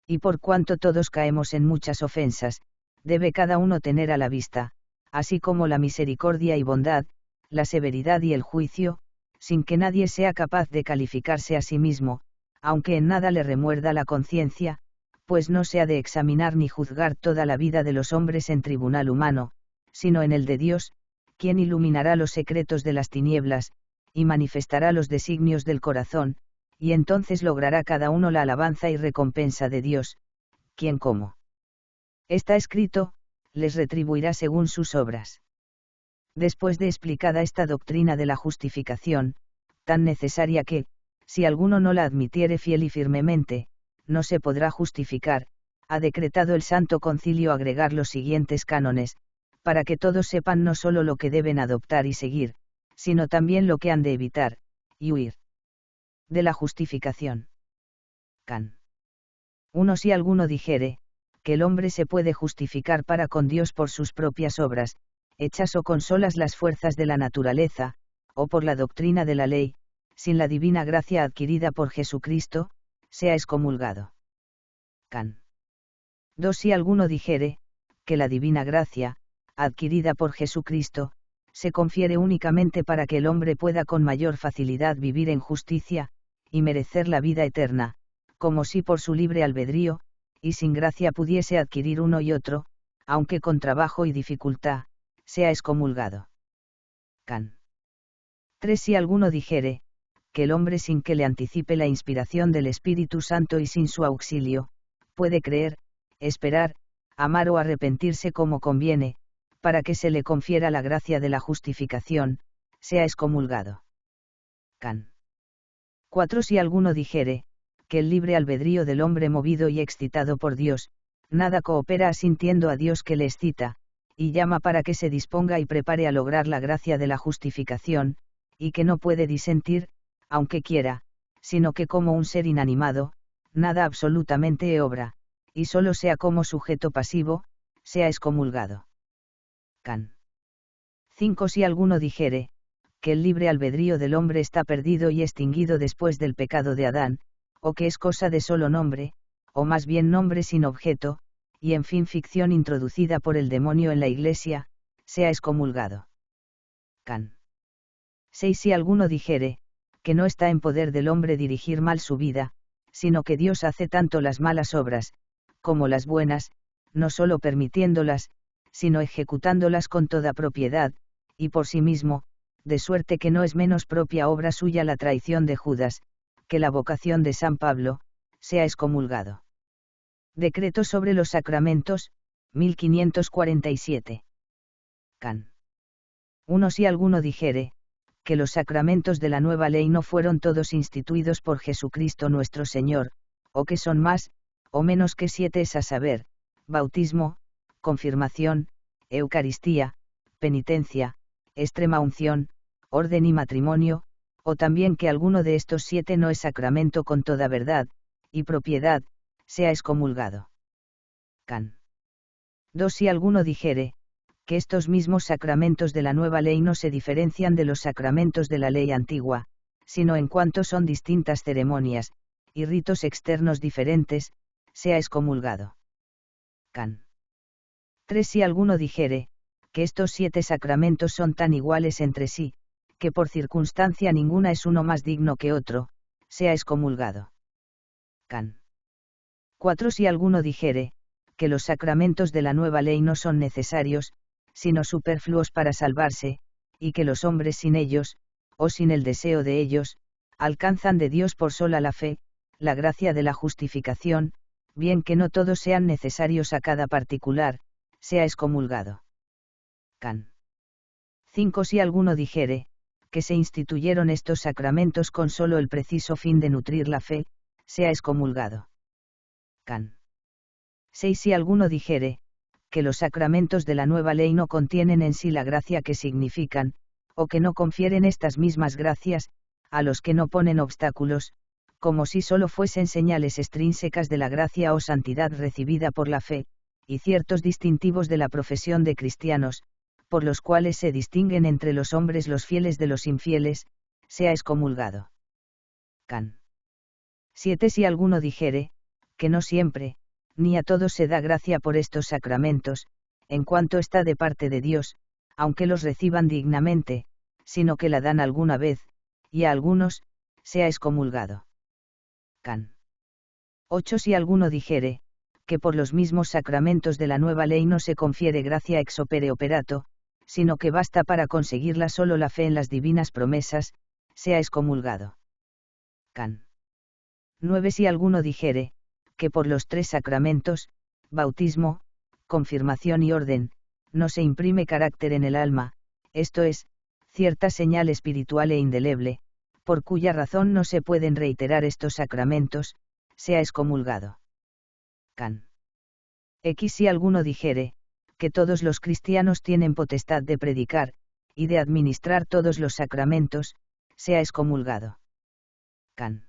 Y por cuanto todos caemos en muchas ofensas, debe cada uno tener a la vista, así como la misericordia y bondad, la severidad y el juicio, sin que nadie sea capaz de calificarse a sí mismo, aunque en nada le remuerda la conciencia, pues no se ha de examinar ni juzgar toda la vida de los hombres en tribunal humano, sino en el de Dios, quien iluminará los secretos de las tinieblas, y manifestará los designios del corazón, y entonces logrará cada uno la alabanza y recompensa de Dios, quien como está escrito, les retribuirá según sus obras. Después de explicada esta doctrina de la justificación, tan necesaria que, si alguno no la admitiere fiel y firmemente, no se podrá justificar, ha decretado el Santo Concilio agregar los siguientes cánones, para que todos sepan no solo lo que deben adoptar y seguir, sino también lo que han de evitar, y huir. De la justificación. Can. 1. Si alguno dijere, que el hombre se puede justificar para con Dios por sus propias obras, hechas o con solas las fuerzas de la naturaleza, o por la doctrina de la ley, sin la divina gracia adquirida por Jesucristo, sea excomulgado. Can. 2. Si alguno dijere, que la divina gracia, adquirida por Jesucristo, se confiere únicamente para que el hombre pueda con mayor facilidad vivir en justicia, y merecer la vida eterna, como si por su libre albedrío, y sin gracia pudiese adquirir uno y otro, aunque con trabajo y dificultad, sea excomulgado. Can. 3. Si alguno dijere, que el hombre sin que le anticipe la inspiración del Espíritu Santo y sin su auxilio, puede creer, esperar, amar o arrepentirse como conviene, para que se le confiera la gracia de la justificación, sea excomulgado. Can. 4. Si alguno dijere, que el libre albedrío del hombre movido y excitado por Dios, nada coopera asintiendo a Dios que le excita, y llama para que se disponga y prepare a lograr la gracia de la justificación, y que no puede disentir, aunque quiera, sino que como un ser inanimado, nada absolutamente obra, y solo sea como sujeto pasivo, sea excomulgado. Can. 5. Si alguno dijere, que el libre albedrío del hombre está perdido y extinguido después del pecado de Adán, o que es cosa de solo nombre, o más bien nombre sin objeto, y en fin ficción introducida por el demonio en la Iglesia, sea excomulgado. Can. 6. Si alguno dijere, que no está en poder del hombre dirigir mal su vida, sino que Dios hace tanto las malas obras, como las buenas, no solo permitiéndolas, sino ejecutándolas con toda propiedad, y por sí mismo, de suerte que no es menos propia obra suya la traición de Judas, que la vocación de San Pablo, sea excomulgado. Decreto sobre los sacramentos, 1547. Can. 1. Si alguno dijere, que los sacramentos de la nueva ley no fueron todos instituidos por Jesucristo nuestro Señor, o que son más, o menos que 7 es a saber, bautismo, confirmación, Eucaristía, penitencia, extrema unción, orden y matrimonio, o también que alguno de estos 7 no es sacramento con toda verdad, y propiedad, sea excomulgado. Can. 2. Si alguno dijere, que estos mismos sacramentos de la nueva ley no se diferencian de los sacramentos de la ley antigua, sino en cuanto son distintas ceremonias, y ritos externos diferentes, sea excomulgado. Can. 3. Si alguno dijere, que estos 7 sacramentos son tan iguales entre sí, que por circunstancia ninguna es uno más digno que otro, sea excomulgado. Can. 4. Si alguno dijere, que los sacramentos de la nueva ley no son necesarios, sino superfluos para salvarse, y que los hombres sin ellos, o sin el deseo de ellos, alcanzan de Dios por sola la fe, la gracia de la justificación, bien que no todos sean necesarios a cada particular, sea excomulgado. Can. 5. Si alguno dijere, que se instituyeron estos sacramentos con solo el preciso fin de nutrir la fe, sea excomulgado. Can. 6. Si alguno dijere, que los sacramentos de la nueva ley no contienen en sí la gracia que significan, o que no confieren estas mismas gracias, a los que no ponen obstáculos, como si solo fuesen señales extrínsecas de la gracia o santidad recibida por la fe, y ciertos distintivos de la profesión de cristianos, por los cuales se distinguen entre los hombres los fieles de los infieles, sea excomulgado. Can. 7. Si alguno dijere, que no siempre, ni a todos se da gracia por estos sacramentos, en cuanto está de parte de Dios, aunque los reciban dignamente, sino que la dan alguna vez, y a algunos, sea excomulgado. Can. 8. Si alguno dijere, que por los mismos sacramentos de la nueva ley no se confiere gracia ex opere operato, sino que basta para conseguirla solo la fe en las divinas promesas, sea excomulgado. Can. 9. Si alguno dijere, que por los 3 sacramentos, bautismo, confirmación y orden, no se imprime carácter en el alma, esto es, cierta señal espiritual e indeleble, por cuya razón no se pueden reiterar estos sacramentos, sea excomulgado. Can. X. Si alguno dijere, que todos los cristianos tienen potestad de predicar, y de administrar todos los sacramentos, sea excomulgado. Can.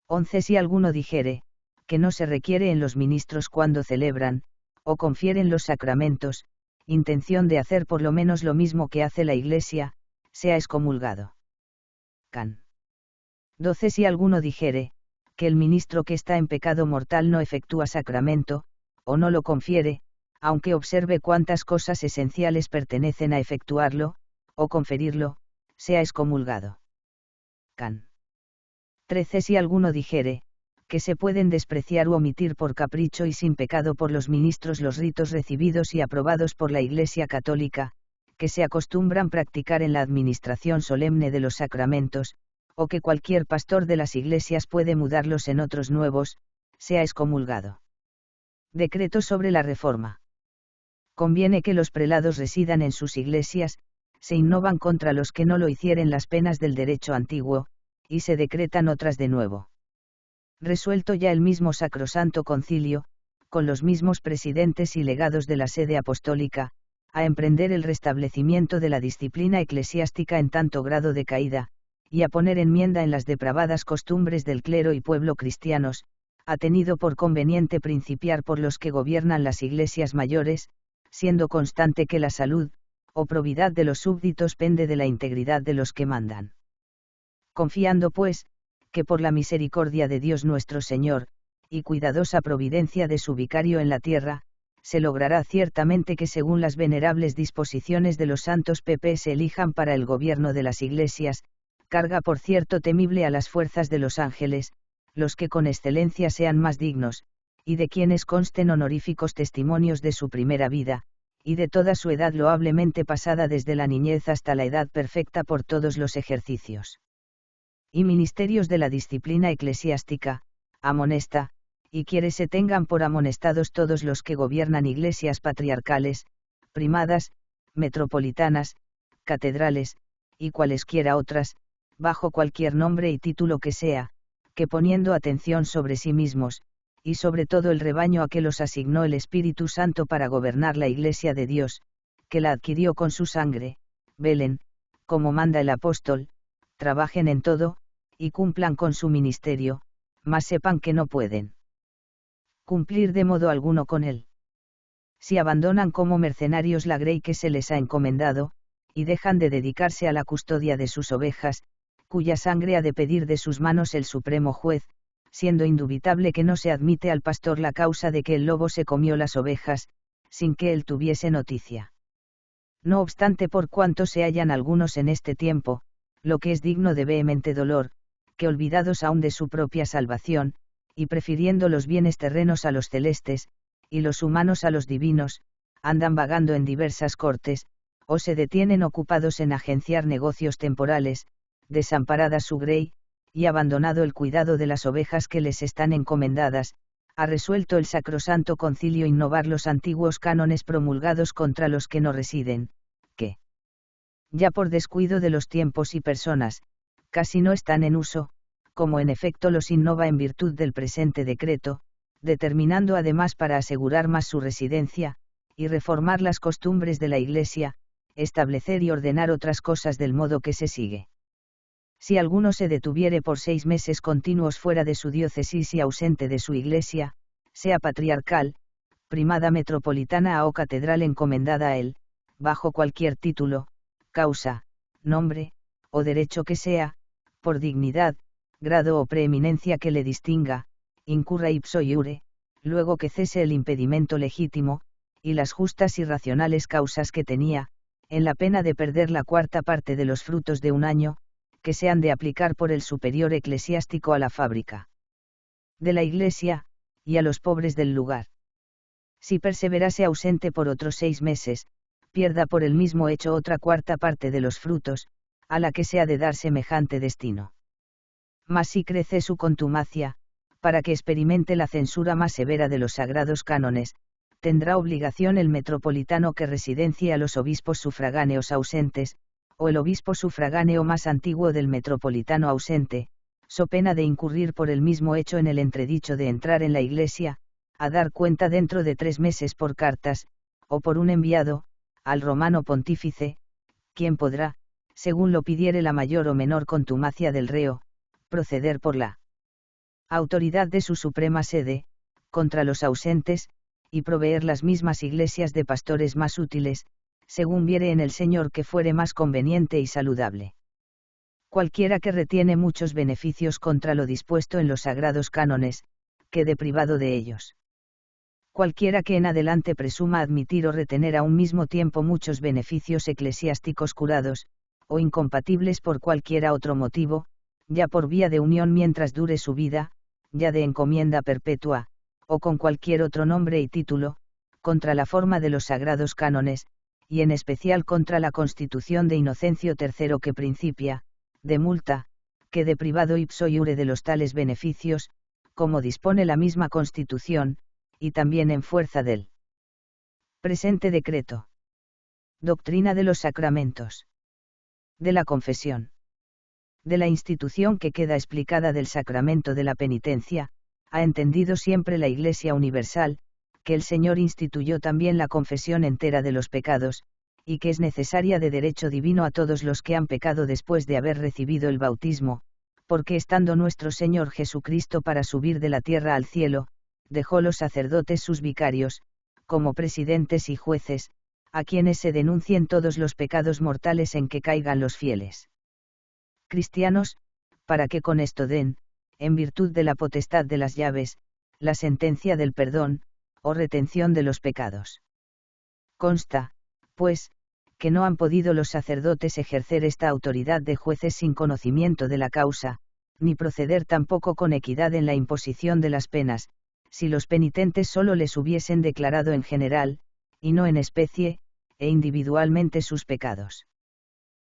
11. Si alguno dijere, que no se requiere en los ministros cuando celebran, o confieren los sacramentos, intención de hacer por lo menos lo mismo que hace la Iglesia, sea excomulgado. Can. 12. Si alguno dijere, que el ministro que está en pecado mortal no efectúa sacramento, o no lo confiere, aunque observe cuántas cosas esenciales pertenecen a efectuarlo, o conferirlo, sea excomulgado. Can. 13. Si alguno dijere, que se pueden despreciar u omitir por capricho y sin pecado por los ministros los ritos recibidos y aprobados por la Iglesia Católica, que se acostumbran practicar en la administración solemne de los sacramentos, o que cualquier pastor de las iglesias puede mudarlos en otros nuevos, sea excomulgado. Decreto sobre la reforma. Conviene que los prelados residan en sus iglesias, se innovan contra los que no lo hicieren las penas del derecho antiguo, y se decretan otras de nuevo. Resuelto ya el mismo Sacrosanto Concilio, con los mismos presidentes y legados de la sede apostólica, a emprender el restablecimiento de la disciplina eclesiástica en tanto grado de caída, y a poner enmienda en las depravadas costumbres del clero y pueblo cristianos, ha tenido por conveniente principiar por los que gobiernan las iglesias mayores, siendo constante que la salud, o probidad de los súbditos pende de la integridad de los que mandan. Confiando pues, que por la misericordia de Dios nuestro Señor, y cuidadosa providencia de su vicario en la tierra, se logrará ciertamente que según las venerables disposiciones de los santos PP se elijan para el gobierno de las iglesias, carga por cierto temible a las fuerzas de los ángeles, los que con excelencia sean más dignos, y de quienes consten honoríficos testimonios de su primera vida, y de toda su edad loablemente pasada desde la niñez hasta la edad perfecta por todos los ejercicios y ministerios de la disciplina eclesiástica, amonesta, y quiere se tengan por amonestados todos los que gobiernan iglesias patriarcales, primadas, metropolitanas, catedrales, y cualesquiera otras, bajo cualquier nombre y título que sea, que poniendo atención sobre sí mismos, y sobre todo el rebaño a que los asignó el Espíritu Santo para gobernar la Iglesia de Dios, que la adquirió con su sangre, velen, como manda el apóstol, trabajen en todo, y cumplan con su ministerio, mas sepan que no pueden cumplir de modo alguno con él. Si abandonan como mercenarios la grey que se les ha encomendado, y dejan de dedicarse a la custodia de sus ovejas, cuya sangre ha de pedir de sus manos el supremo juez, siendo indubitable que no se admite al pastor la causa de que el lobo se comió las ovejas, sin que él tuviese noticia. No obstante, por cuanto se hallan algunos en este tiempo, lo que es digno de vehemente dolor, que olvidados aún de su propia salvación, y prefiriendo los bienes terrenos a los celestes, y los humanos a los divinos, andan vagando en diversas cortes, o se detienen ocupados en agenciar negocios temporales, desamparada su grey, y abandonado el cuidado de las ovejas que les están encomendadas, ha resuelto el Sacrosanto Concilio innovar los antiguos cánones promulgados contra los que no residen, que, ya por descuido de los tiempos y personas, casi no están en uso, como en efecto los innova en virtud del presente decreto, determinando además para asegurar más su residencia, y reformar las costumbres de la Iglesia, establecer y ordenar otras cosas del modo que se sigue. Si alguno se detuviere por 6 meses continuos fuera de su diócesis y ausente de su iglesia, sea patriarcal, primada metropolitana o catedral encomendada a él, bajo cualquier título, causa, nombre, o derecho que sea, por dignidad, grado o preeminencia que le distinga, incurra ipso iure, luego que cese el impedimento legítimo, y las justas y racionales causas que tenía, en la pena de perder la cuarta parte de los frutos de un año, que se han de aplicar por el superior eclesiástico a la fábrica de la Iglesia, y a los pobres del lugar. Si perseverase ausente por otros 6 meses, pierda por el mismo hecho otra cuarta parte de los frutos, a la que se ha de dar semejante destino. Mas si crece su contumacia, para que experimente la censura más severa de los sagrados cánones, tendrá obligación el metropolitano que residencie a los obispos sufragáneos ausentes, o el obispo sufragáneo más antiguo del metropolitano ausente, so pena de incurrir por el mismo hecho en el entredicho de entrar en la Iglesia, a dar cuenta dentro de 3 meses por cartas, o por un enviado, al romano pontífice, quien podrá, según lo pidiere la mayor o menor contumacia del reo, proceder por la autoridad de su suprema sede, contra los ausentes, y proveer las mismas iglesias de pastores más útiles, según viere en el Señor que fuere más conveniente y saludable. Cualquiera que retiene muchos beneficios contra lo dispuesto en los sagrados cánones, quede privado de ellos. Cualquiera que en adelante presuma admitir o retener a un mismo tiempo muchos beneficios eclesiásticos curados, o incompatibles por cualquiera otro motivo, ya por vía de unión mientras dure su vida, ya de encomienda perpetua, o con cualquier otro nombre y título, contra la forma de los sagrados cánones, y en especial contra la Constitución de Inocencio III que principia, de multa, que de privado ipso iure de los tales beneficios, como dispone la misma Constitución, y también en fuerza del presente decreto. Doctrina de los sacramentos. De la confesión. De la institución que queda explicada del sacramento de la penitencia, ha entendido siempre la Iglesia Universal, que el Señor instituyó también la confesión entera de los pecados, y que es necesaria de derecho divino a todos los que han pecado después de haber recibido el bautismo, porque estando nuestro Señor Jesucristo para subir de la tierra al cielo, dejó los sacerdotes sus vicarios, como presidentes y jueces, a quienes se denuncien todos los pecados mortales en que caigan los fieles cristianos, para que con esto den, en virtud de la potestad de las llaves, la sentencia del perdón, o retención de los pecados. Consta, pues, que no han podido los sacerdotes ejercer esta autoridad de jueces sin conocimiento de la causa, ni proceder tampoco con equidad en la imposición de las penas, si los penitentes solo les hubiesen declarado en general, y no en especie, e individualmente sus pecados.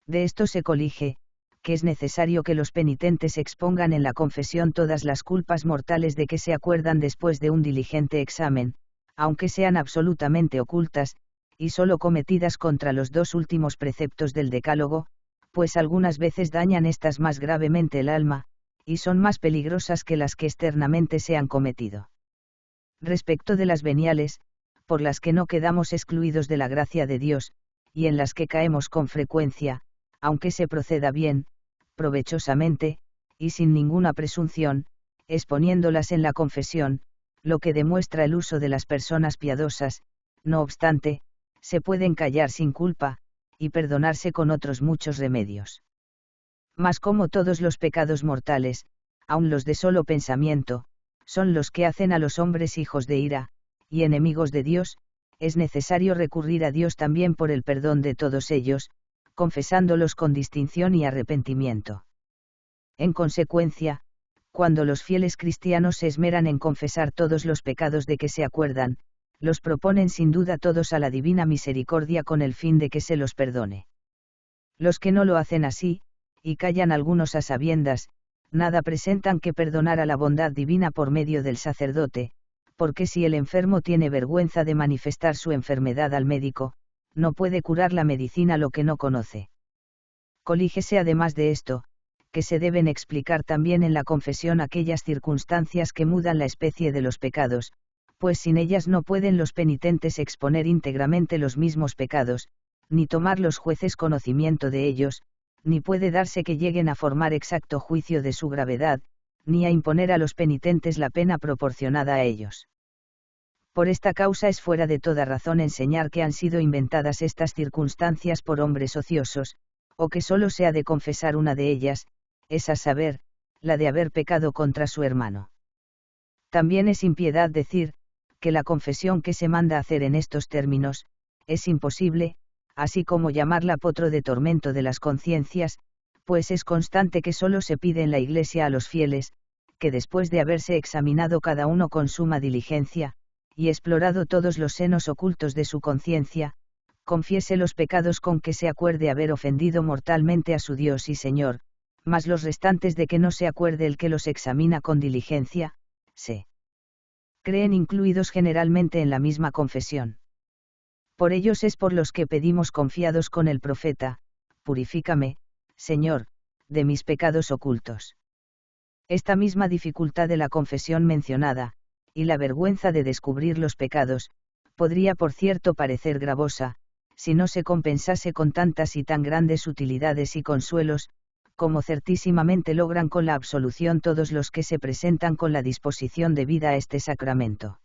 De esto se colige, que es necesario que los penitentes expongan en la confesión todas las culpas mortales de que se acuerdan después de un diligente examen, aunque sean absolutamente ocultas, y solo cometidas contra los dos últimos preceptos del Decálogo, pues algunas veces dañan éstas más gravemente el alma, y son más peligrosas que las que externamente se han cometido. Respecto de las veniales, por las que no quedamos excluidos de la gracia de Dios, y en las que caemos con frecuencia, aunque se proceda bien, provechosamente, y sin ninguna presunción, exponiéndolas en la confesión, lo que demuestra el uso de las personas piadosas, no obstante, se pueden callar sin culpa, y perdonarse con otros muchos remedios. Mas como todos los pecados mortales, aun los de solo pensamiento, son los que hacen a los hombres hijos de ira, y enemigos de Dios, es necesario recurrir a Dios también por el perdón de todos ellos, confesándolos con distinción y arrepentimiento. En consecuencia, cuando los fieles cristianos se esmeran en confesar todos los pecados de que se acuerdan, los proponen sin duda todos a la divina misericordia con el fin de que se los perdone. Los que no lo hacen así, y callan algunos a sabiendas, nada presentan que perdonar a la bondad divina por medio del sacerdote, porque si el enfermo tiene vergüenza de manifestar su enfermedad al médico, no puede curar la medicina lo que no conoce. Colígese además de esto, que se deben explicar también en la confesión aquellas circunstancias que mudan la especie de los pecados, pues sin ellas no pueden los penitentes exponer íntegramente los mismos pecados, ni tomar los jueces conocimiento de ellos, ni puede darse que lleguen a formar exacto juicio de su gravedad, ni a imponer a los penitentes la pena proporcionada a ellos. Por esta causa es fuera de toda razón enseñar que han sido inventadas estas circunstancias por hombres ociosos, o que solo se ha de confesar una de ellas, es a saber, la de haber pecado contra su hermano. También es impiedad decir, que la confesión que se manda hacer en estos términos, es imposible, así como llamarla potro de tormento de las conciencias, pues es constante que solo se pide en la Iglesia a los fieles, que después de haberse examinado cada uno con suma diligencia, y explorado todos los senos ocultos de su conciencia, confiese los pecados con que se acuerde haber ofendido mortalmente a su Dios y Señor, mas los restantes de que no se acuerde el que los examina con diligencia, se creen incluidos generalmente en la misma confesión. Por ellos es por los que pedimos confiados con el profeta, purifícame, Señor, de mis pecados ocultos. Esta misma dificultad de la confesión mencionada, y la vergüenza de descubrir los pecados, podría por cierto parecer gravosa, si no se compensase con tantas y tan grandes utilidades y consuelos, como certísimamente logran con la absolución todos los que se presentan con la disposición debida a este sacramento.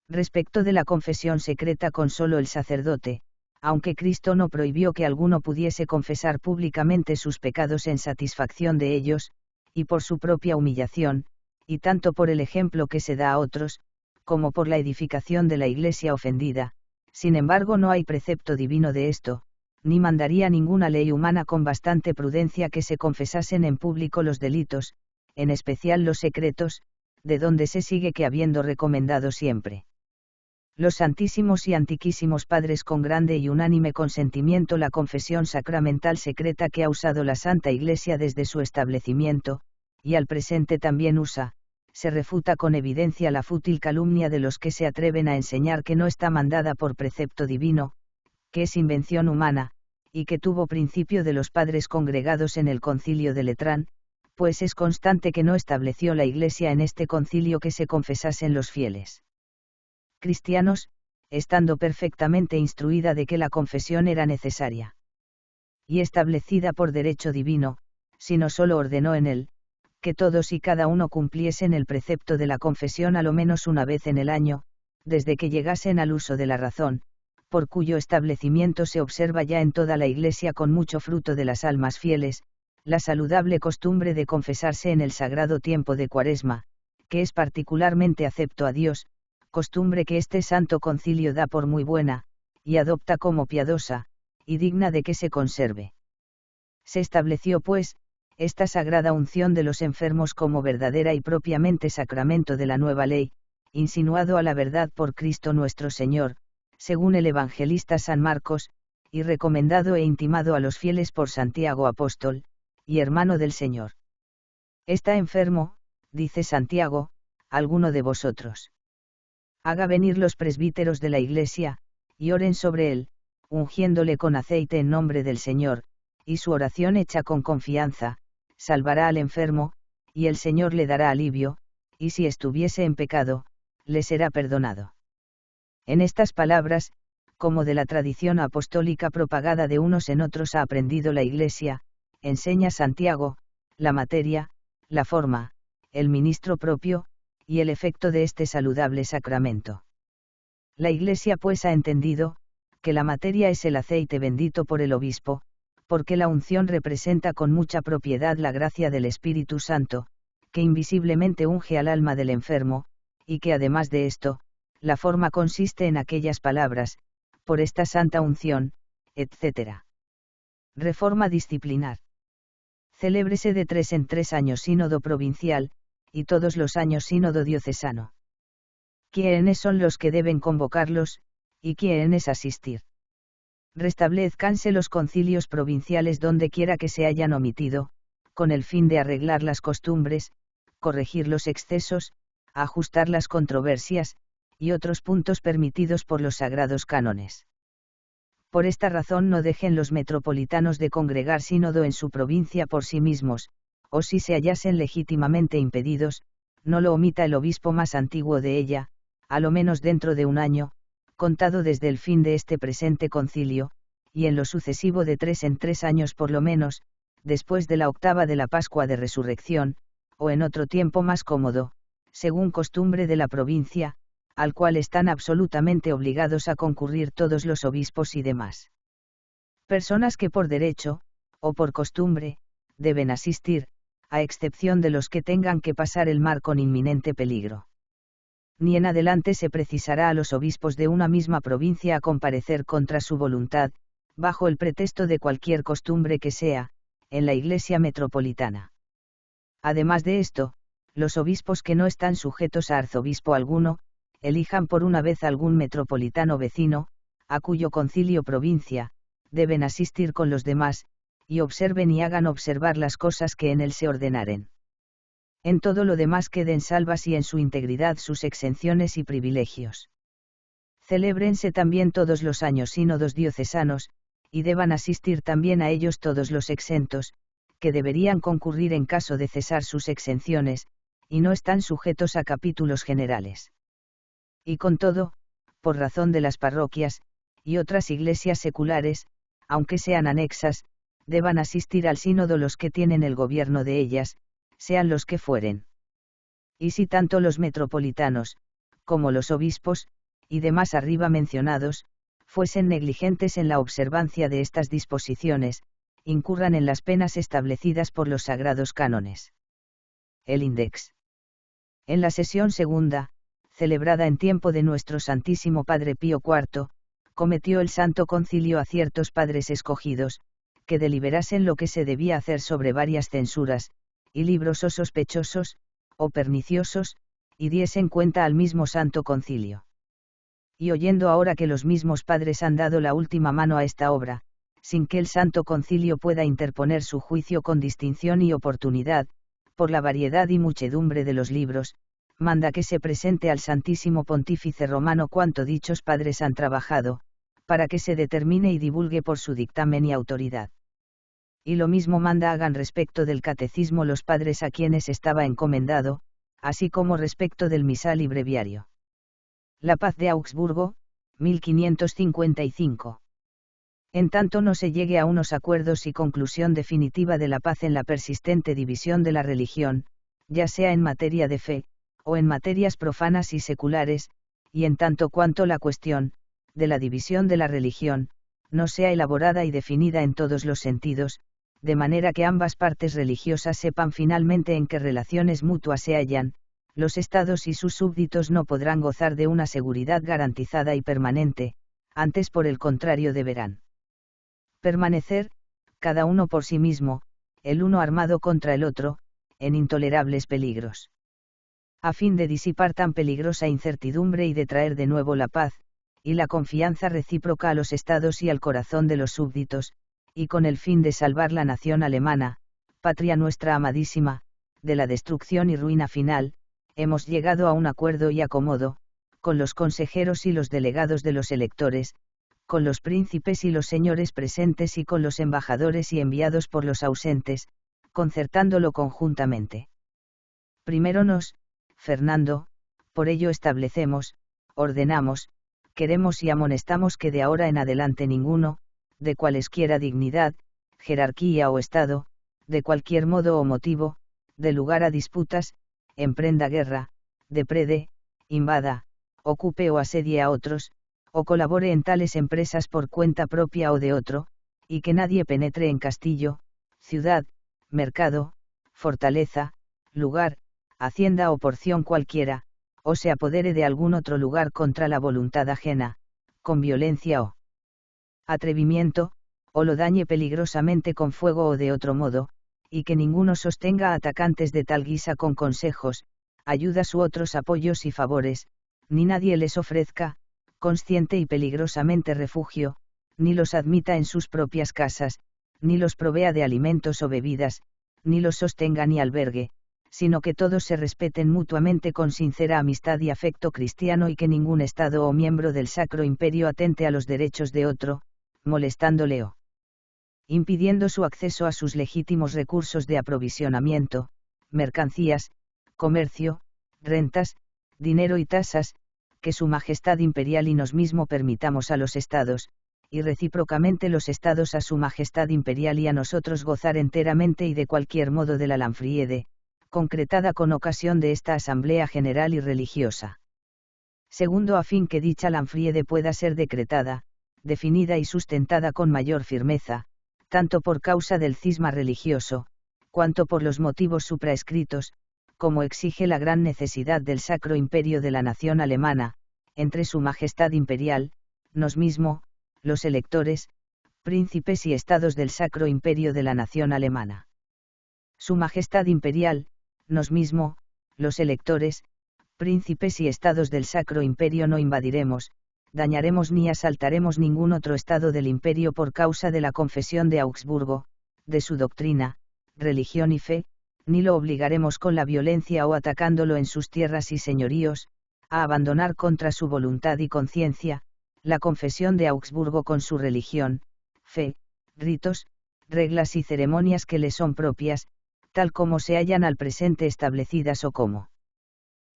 Respecto de la confesión secreta con solo el sacerdote, aunque Cristo no prohibió que alguno pudiese confesar públicamente sus pecados en satisfacción de ellos, y por su propia humillación, y tanto por el ejemplo que se da a otros, como por la edificación de la Iglesia ofendida, sin embargo no hay precepto divino de esto, ni mandaría ninguna ley humana con bastante prudencia que se confesasen en público los delitos, en especial los secretos, de donde se sigue que habiendo recomendado siempre Los santísimos y antiquísimos padres con grande y unánime consentimiento la confesión sacramental secreta que ha usado la Santa Iglesia desde su establecimiento, y al presente también usa, se refuta con evidencia la fútil calumnia de los que se atreven a enseñar que no está mandada por precepto divino, que es invención humana, y que tuvo principio de los padres congregados en el concilio de Letrán, pues es constante que no estableció la Iglesia en este concilio que se confesasen los fieles cristianos, estando perfectamente instruida de que la confesión era necesaria y establecida por derecho divino, sino solo ordenó en él, que todos y cada uno cumpliesen el precepto de la confesión a lo menos una vez en el año, desde que llegasen al uso de la razón, por cuyo establecimiento se observa ya en toda la Iglesia con mucho fruto de las almas fieles, la saludable costumbre de confesarse en el sagrado tiempo de Cuaresma, que es particularmente acepto a Dios, costumbre que este santo concilio da por muy buena, y adopta como piadosa, y digna de que se conserve. Se estableció pues, esta sagrada unción de los enfermos como verdadera y propiamente sacramento de la nueva ley, insinuado a la verdad por Cristo nuestro Señor, según el evangelista San Marcos, y recomendado e intimado a los fieles por Santiago apóstol, y hermano del Señor. Está enfermo, dice Santiago, alguno de vosotros. Haga venir los presbíteros de la Iglesia, y oren sobre él, ungiéndole con aceite en nombre del Señor, y su oración hecha con confianza, salvará al enfermo, y el Señor le dará alivio, y si estuviese en pecado, le será perdonado. En estas palabras, como de la tradición apostólica propagada de unos en otros ha aprendido la Iglesia, enseña Santiago, la materia, la forma, el ministro propio, y el efecto de este saludable sacramento. La Iglesia pues ha entendido, que la materia es el aceite bendito por el obispo, porque la unción representa con mucha propiedad la gracia del Espíritu Santo, que invisiblemente unge al alma del enfermo, y que además de esto, la forma consiste en aquellas palabras, por esta santa unción, etc. Reforma disciplinar. Celébrese de 3 en 3 años sínodo provincial, y todos los años sínodo diocesano. ¿Quiénes son los que deben convocarlos, y quiénes asistir? Restablezcanse los concilios provinciales donde quiera que se hayan omitido, con el fin de arreglar las costumbres, corregir los excesos, ajustar las controversias, y otros puntos permitidos por los sagrados cánones. Por esta razón no dejen los metropolitanos de congregar sínodo en su provincia por sí mismos, o si se hallasen legítimamente impedidos, no lo omita el obispo más antiguo de ella, a lo menos dentro de un año, contado desde el fin de este presente concilio, y en lo sucesivo de 3 en 3 años por lo menos, después de la octava de la Pascua de Resurrección, o en otro tiempo más cómodo, según costumbre de la provincia, al cual están absolutamente obligados a concurrir todos los obispos y demás personas que por derecho, o por costumbre, deben asistir, a excepción de los que tengan que pasar el mar con inminente peligro. Ni en adelante se precisará a los obispos de una misma provincia a comparecer contra su voluntad, bajo el pretexto de cualquier costumbre que sea, en la Iglesia metropolitana. Además de esto, los obispos que no están sujetos a arzobispo alguno, elijan por una vez algún metropolitano vecino, a cuyo concilio provincia, deben asistir con los demás, y observen y hagan observar las cosas que en él se ordenaren. En todo lo demás queden salvas y en su integridad sus exenciones y privilegios. Celébrense también todos los años sínodos diocesanos, y deban asistir también a ellos todos los exentos, que deberían concurrir en caso de cesar sus exenciones, y no están sujetos a capítulos generales. Y con todo, por razón de las parroquias, y otras iglesias seculares, aunque sean anexas, deban asistir al sínodo los que tienen el gobierno de ellas, sean los que fueren. Y si tanto los metropolitanos, como los obispos, y demás arriba mencionados, fuesen negligentes en la observancia de estas disposiciones, incurran en las penas establecidas por los sagrados cánones. El Index. En la sesión segunda, celebrada en tiempo de nuestro Santísimo Padre Pío IV, cometió el Santo Concilio a ciertos padres escogidos, que deliberasen lo que se debía hacer sobre varias censuras, y libros o sospechosos, o perniciosos, y diesen cuenta al mismo Santo Concilio. Y oyendo ahora que los mismos padres han dado la última mano a esta obra, sin que el Santo Concilio pueda interponer su juicio con distinción y oportunidad, por la variedad y muchedumbre de los libros, manda que se presente al Santísimo Pontífice Romano cuanto dichos padres han trabajado, para que se determine y divulgue por su dictamen y autoridad. Y lo mismo manda hagan respecto del catecismo los padres a quienes estaba encomendado, así como respecto del misal y breviario. La paz de Augsburgo, 1555. En tanto no se llegue a unos acuerdos y conclusión definitiva de la paz en la persistente división de la religión, ya sea en materia de fe, o en materias profanas y seculares, y en tanto cuanto la cuestión, de la división de la religión, no sea elaborada y definida en todos los sentidos, de manera que ambas partes religiosas sepan finalmente en qué relaciones mutuas se hallan, los estados y sus súbditos no podrán gozar de una seguridad garantizada y permanente, antes por el contrario deberán permanecer, cada uno por sí mismo, el uno armado contra el otro, en intolerables peligros. A fin de disipar tan peligrosa incertidumbre y de traer de nuevo la paz, y la confianza recíproca a los estados y al corazón de los súbditos, y con el fin de salvar la nación alemana, patria nuestra amadísima, de la destrucción y ruina final, hemos llegado a un acuerdo y acomodo, con los consejeros y los delegados de los electores, con los príncipes y los señores presentes y con los embajadores y enviados por los ausentes, concertándolo conjuntamente. Primero Fernando, por ello establecemos, ordenamos, queremos y amonestamos que de ahora en adelante ninguno, de cualesquiera dignidad, jerarquía o estado, de cualquier modo o motivo, de lugar a disputas, emprenda guerra, deprede, invada, ocupe o asedie a otros, o colabore en tales empresas por cuenta propia o de otro, y que nadie penetre en castillo, ciudad, mercado, fortaleza, lugar, hacienda o porción cualquiera, o se apodere de algún otro lugar contra la voluntad ajena, con violencia o atrevimiento, o lo dañe peligrosamente con fuego o de otro modo, y que ninguno sostenga a atacantes de tal guisa con consejos, ayudas u otros apoyos y favores, ni nadie les ofrezca, consciente y peligrosamente refugio, ni los admita en sus propias casas, ni los provea de alimentos o bebidas, ni los sostenga ni albergue, sino que todos se respeten mutuamente con sincera amistad y afecto cristiano y que ningún Estado o miembro del Sacro Imperio atente a los derechos de otro, molestándole o impidiendo su acceso a sus legítimos recursos de aprovisionamiento, mercancías, comercio, rentas, dinero y tasas, que Su Majestad Imperial y nos mismo permitamos a los Estados, y recíprocamente los Estados a Su Majestad Imperial y a nosotros gozar enteramente y de cualquier modo de la Lanfriede, concretada con ocasión de esta Asamblea General y Religiosa. Segundo, a fin que dicha Lanfriede pueda ser decretada, definida y sustentada con mayor firmeza, tanto por causa del cisma religioso, cuanto por los motivos supraescritos, como exige la gran necesidad del Sacro Imperio de la nación alemana, entre Su Majestad Imperial, nos mismo, los electores, príncipes y estados del Sacro Imperio de la nación alemana. Su Majestad Imperial, nos mismo, los electores, príncipes y estados del Sacro Imperio no invadiremos, dañaremos ni asaltaremos ningún otro estado del imperio por causa de la confesión de Augsburgo, de su doctrina, religión y fe, ni lo obligaremos con la violencia o atacándolo en sus tierras y señoríos, a abandonar contra su voluntad y conciencia, la confesión de Augsburgo con su religión, fe, ritos, reglas y ceremonias que le son propias, tal como se hallan al presente establecidas o como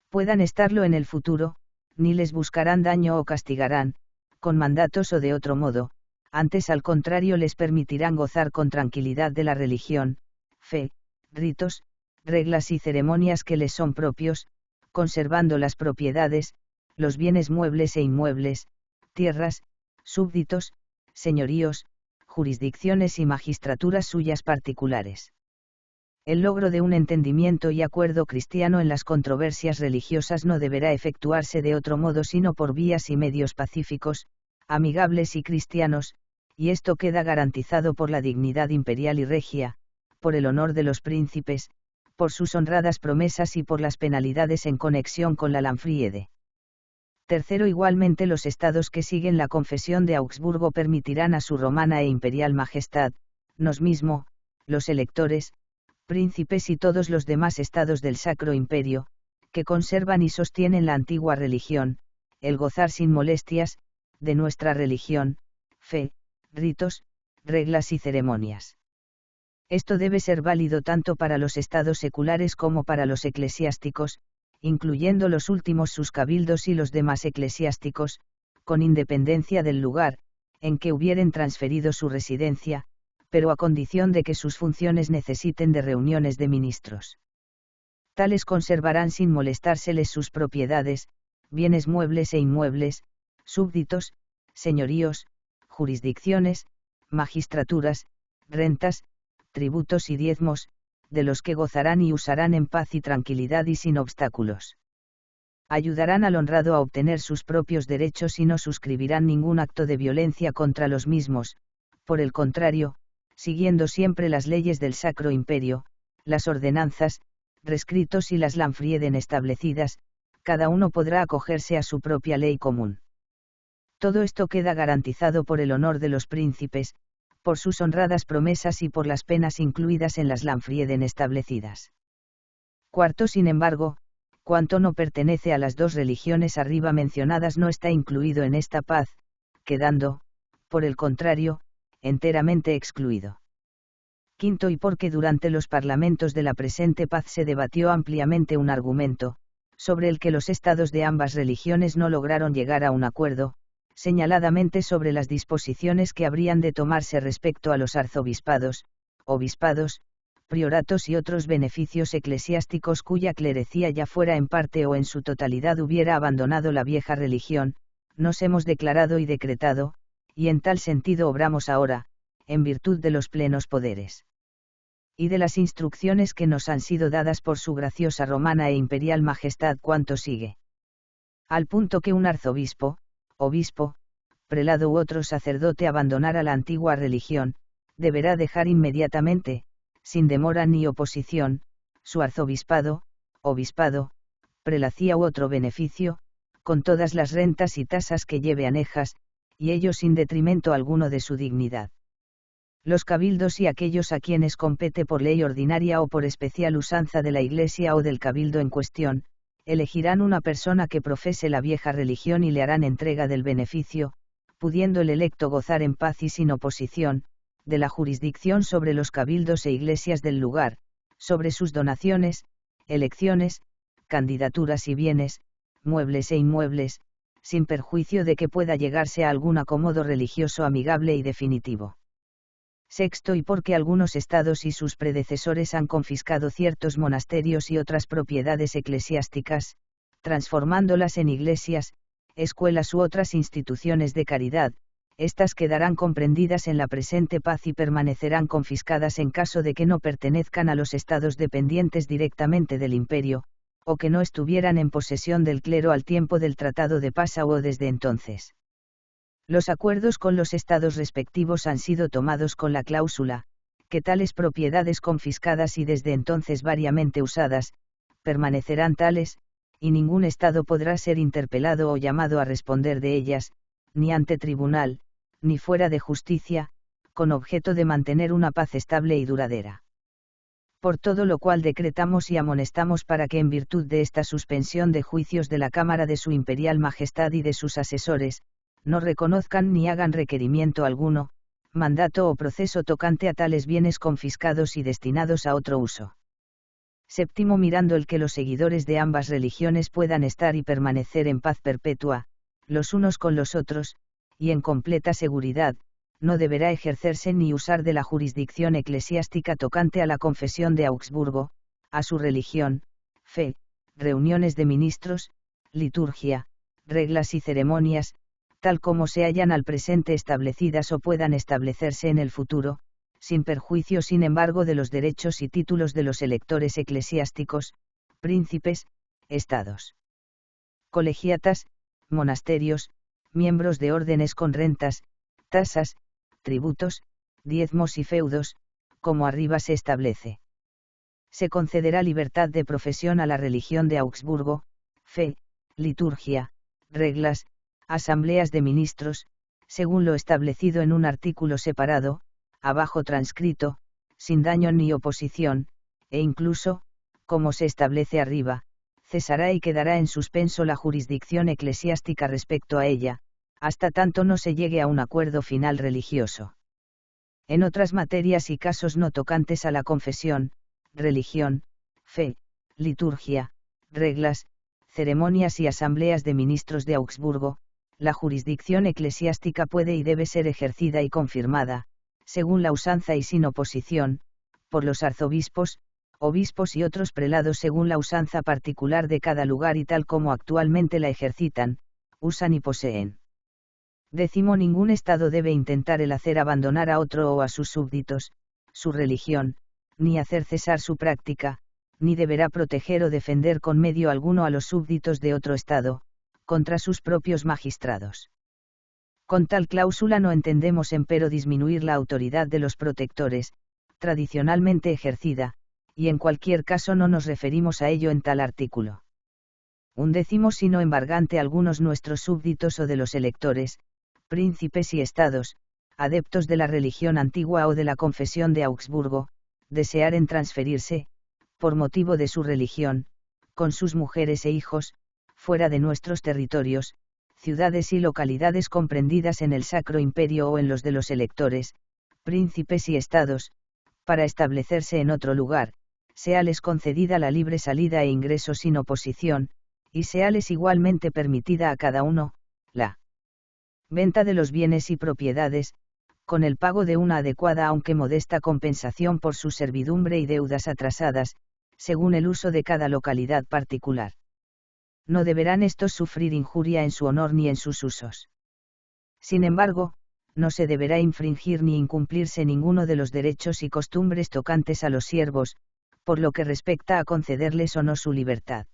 puedan estarlo en el futuro, ni les buscarán daño o castigarán, con mandatos o de otro modo, antes al contrario les permitirán gozar con tranquilidad de la religión, fe, ritos, reglas y ceremonias que les son propios, conservando las propiedades, los bienes muebles e inmuebles, tierras, súbditos, señoríos, jurisdicciones y magistraturas suyas particulares. El logro de un entendimiento y acuerdo cristiano en las controversias religiosas no deberá efectuarse de otro modo sino por vías y medios pacíficos, amigables y cristianos, y esto queda garantizado por la dignidad imperial y regia, por el honor de los príncipes, por sus honradas promesas y por las penalidades en conexión con la Lanfriede. Tercero, igualmente los estados que siguen la confesión de Augsburgo permitirán a su romana e imperial majestad, nos mismo, los electores, príncipes y todos los demás estados del Sacro Imperio, que conservan y sostienen la antigua religión, el gozar sin molestias, de nuestra religión, fe, ritos, reglas y ceremonias. Esto debe ser válido tanto para los estados seculares como para los eclesiásticos, incluyendo los últimos sus cabildos y los demás eclesiásticos, con independencia del lugar, en que hubieren transferido su residencia, pero a condición de que sus funciones necesiten de reuniones de ministros. Tales conservarán sin molestárseles sus propiedades, bienes muebles e inmuebles, súbditos, señoríos, jurisdicciones, magistraturas, rentas, tributos y diezmos, de los que gozarán y usarán en paz y tranquilidad y sin obstáculos. Ayudarán al honrado a obtener sus propios derechos y no suscribirán ningún acto de violencia contra los mismos, por el contrario, siguiendo siempre las leyes del Sacro Imperio, las ordenanzas, rescritos y las Landfrieden establecidas, cada uno podrá acogerse a su propia ley común. Todo esto queda garantizado por el honor de los príncipes, por sus honradas promesas y por las penas incluidas en las Landfrieden establecidas. Cuarto, sin embargo, cuanto no pertenece a las dos religiones arriba mencionadas no está incluido en esta paz, quedando, por el contrario, enteramente excluido. Quinto, y porque durante los parlamentos de la presente paz se debatió ampliamente un argumento, sobre el que los estados de ambas religiones no lograron llegar a un acuerdo, señaladamente sobre las disposiciones que habrían de tomarse respecto a los arzobispados, obispados, prioratos y otros beneficios eclesiásticos cuya clerecía ya fuera en parte o en su totalidad hubiera abandonado la vieja religión, nos hemos declarado y decretado, y en tal sentido obramos ahora, en virtud de los plenos poderes y de las instrucciones que nos han sido dadas por su graciosa romana e imperial majestad cuanto sigue. Al punto que un arzobispo, obispo, prelado u otro sacerdote abandonara la antigua religión, deberá dejar inmediatamente, sin demora ni oposición, su arzobispado, obispado, prelacía u otro beneficio, con todas las rentas y tasas que lleve anejas, y ello sin detrimento alguno de su dignidad. Los cabildos y aquellos a quienes compete por ley ordinaria o por especial usanza de la Iglesia o del cabildo en cuestión, elegirán una persona que profese la vieja religión y le harán entrega del beneficio, pudiendo el electo gozar en paz y sin oposición, de la jurisdicción sobre los cabildos e iglesias del lugar, sobre sus donaciones, elecciones, candidaturas y bienes, muebles e inmuebles, sin perjuicio de que pueda llegarse a algún acomodo religioso amigable y definitivo. Sexto, y porque algunos estados y sus predecesores han confiscado ciertos monasterios y otras propiedades eclesiásticas, transformándolas en iglesias, escuelas u otras instituciones de caridad, estas quedarán comprendidas en la presente paz y permanecerán confiscadas en caso de que no pertenezcan a los estados dependientes directamente del imperio, o que no estuvieran en posesión del clero al tiempo del Tratado de Passau o desde entonces. Los acuerdos con los estados respectivos han sido tomados con la cláusula, que tales propiedades confiscadas y desde entonces variamente usadas, permanecerán tales, y ningún estado podrá ser interpelado o llamado a responder de ellas, ni ante tribunal, ni fuera de justicia, con objeto de mantener una paz estable y duradera. Por todo lo cual decretamos y amonestamos para que en virtud de esta suspensión de juicios de la Cámara de su Imperial Majestad y de sus asesores, no reconozcan ni hagan requerimiento alguno, mandato o proceso tocante a tales bienes confiscados y destinados a otro uso. Séptimo, mirando el que los seguidores de ambas religiones puedan estar y permanecer en paz perpetua, los unos con los otros, y en completa seguridad, no deberá ejercerse ni usar de la jurisdicción eclesiástica tocante a la confesión de Augsburgo, a su religión, fe, reuniones de ministros, liturgia, reglas y ceremonias, tal como se hallan al presente establecidas o puedan establecerse en el futuro, sin perjuicio sin embargo de los derechos y títulos de los electores eclesiásticos, príncipes, estados, colegiatas, monasterios, miembros de órdenes con rentas, tasas, tributos, diezmos y feudos, como arriba se establece. Se concederá libertad de profesión a la religión de Augsburgo, fe, liturgia, reglas, asambleas de ministros, según lo establecido en un artículo separado, abajo transcrito, sin daño ni oposición, e incluso, como se establece arriba, cesará y quedará en suspenso la jurisdicción eclesiástica respecto a ella, hasta tanto no se llegue a un acuerdo final religioso. En otras materias y casos no tocantes a la confesión, religión, fe, liturgia, reglas, ceremonias y asambleas de ministros de Augsburgo, la jurisdicción eclesiástica puede y debe ser ejercida y confirmada, según la usanza y sin oposición, por los arzobispos, obispos y otros prelados según la usanza particular de cada lugar y tal como actualmente la ejercitan, usan y poseen. Ningún Estado debe intentar el hacer abandonar a otro o a sus súbditos, su religión, ni hacer cesar su práctica, ni deberá proteger o defender con medio alguno a los súbditos de otro Estado, contra sus propios magistrados. Con tal cláusula no entendemos empero disminuir la autoridad de los protectores, tradicionalmente ejercida, y en cualquier caso no nos referimos a ello en tal artículo. 11 sino embargante algunos nuestros súbditos o de los electores, príncipes y estados, adeptos de la religión antigua o de la confesión de Augsburgo, desearen transferirse, por motivo de su religión, con sus mujeres e hijos, fuera de nuestros territorios, ciudades y localidades comprendidas en el Sacro Imperio o en los de los electores, príncipes y estados, para establecerse en otro lugar, séales concedida la libre salida e ingreso sin oposición, y séales igualmente permitida a cada uno, la venta de los bienes y propiedades, con el pago de una adecuada aunque modesta compensación por su servidumbre y deudas atrasadas, según el uso de cada localidad particular. No deberán estos sufrir injuria en su honor ni en sus usos. Sin embargo, no se deberá infringir ni incumplirse ninguno de los derechos y costumbres tocantes a los siervos, por lo que respecta a concederles o no su libertad.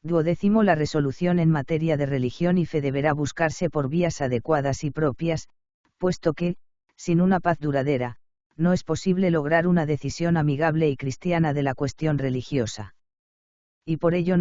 12. La resolución en materia de religión y fe deberá buscarse por vías adecuadas y propias, puesto que, sin una paz duradera, no es posible lograr una decisión amigable y cristiana de la cuestión religiosa. Y por ello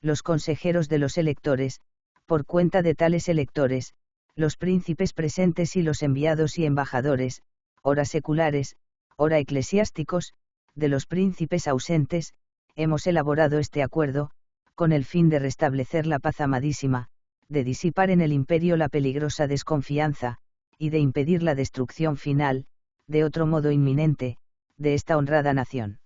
los consejeros de los electores, por cuenta de tales electores, los príncipes presentes y los enviados y embajadores, ora seculares, ora eclesiásticos, de los príncipes ausentes, hemos elaborado este acuerdo, con el fin de restablecer la paz amadísima, de disipar en el imperio la peligrosa desconfianza, y de impedir la destrucción final, de otro modo inminente, de esta honrada nación.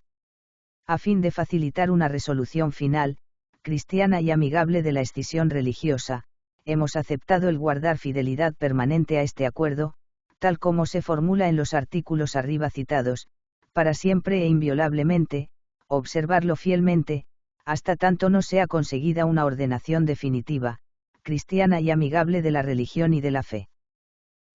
A fin de facilitar una resolución final, cristiana y amigable de la escisión religiosa, hemos aceptado el guardar fidelidad permanente a este acuerdo, tal como se formula en los artículos arriba citados, para siempre e inviolablemente, observarlo fielmente, hasta tanto no sea conseguida una ordenación definitiva, cristiana y amigable de la religión y de la fe.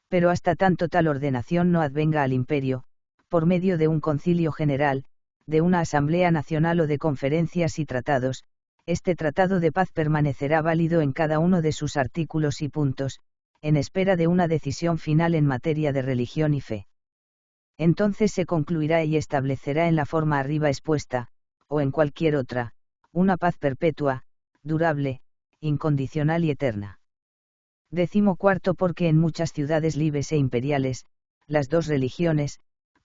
Pero hasta tanto tal ordenación no advenga al imperio, por medio de un concilio general, de una asamblea nacional o de conferencias y tratados, este tratado de paz permanecerá válido en cada uno de sus artículos y puntos, en espera de una decisión final en materia de religión y fe. Entonces se concluirá y establecerá en la forma arriba expuesta, o en cualquier otra, una paz perpetua, durable, incondicional y eterna. 14. Porque en muchas ciudades libres e imperiales, las dos religiones,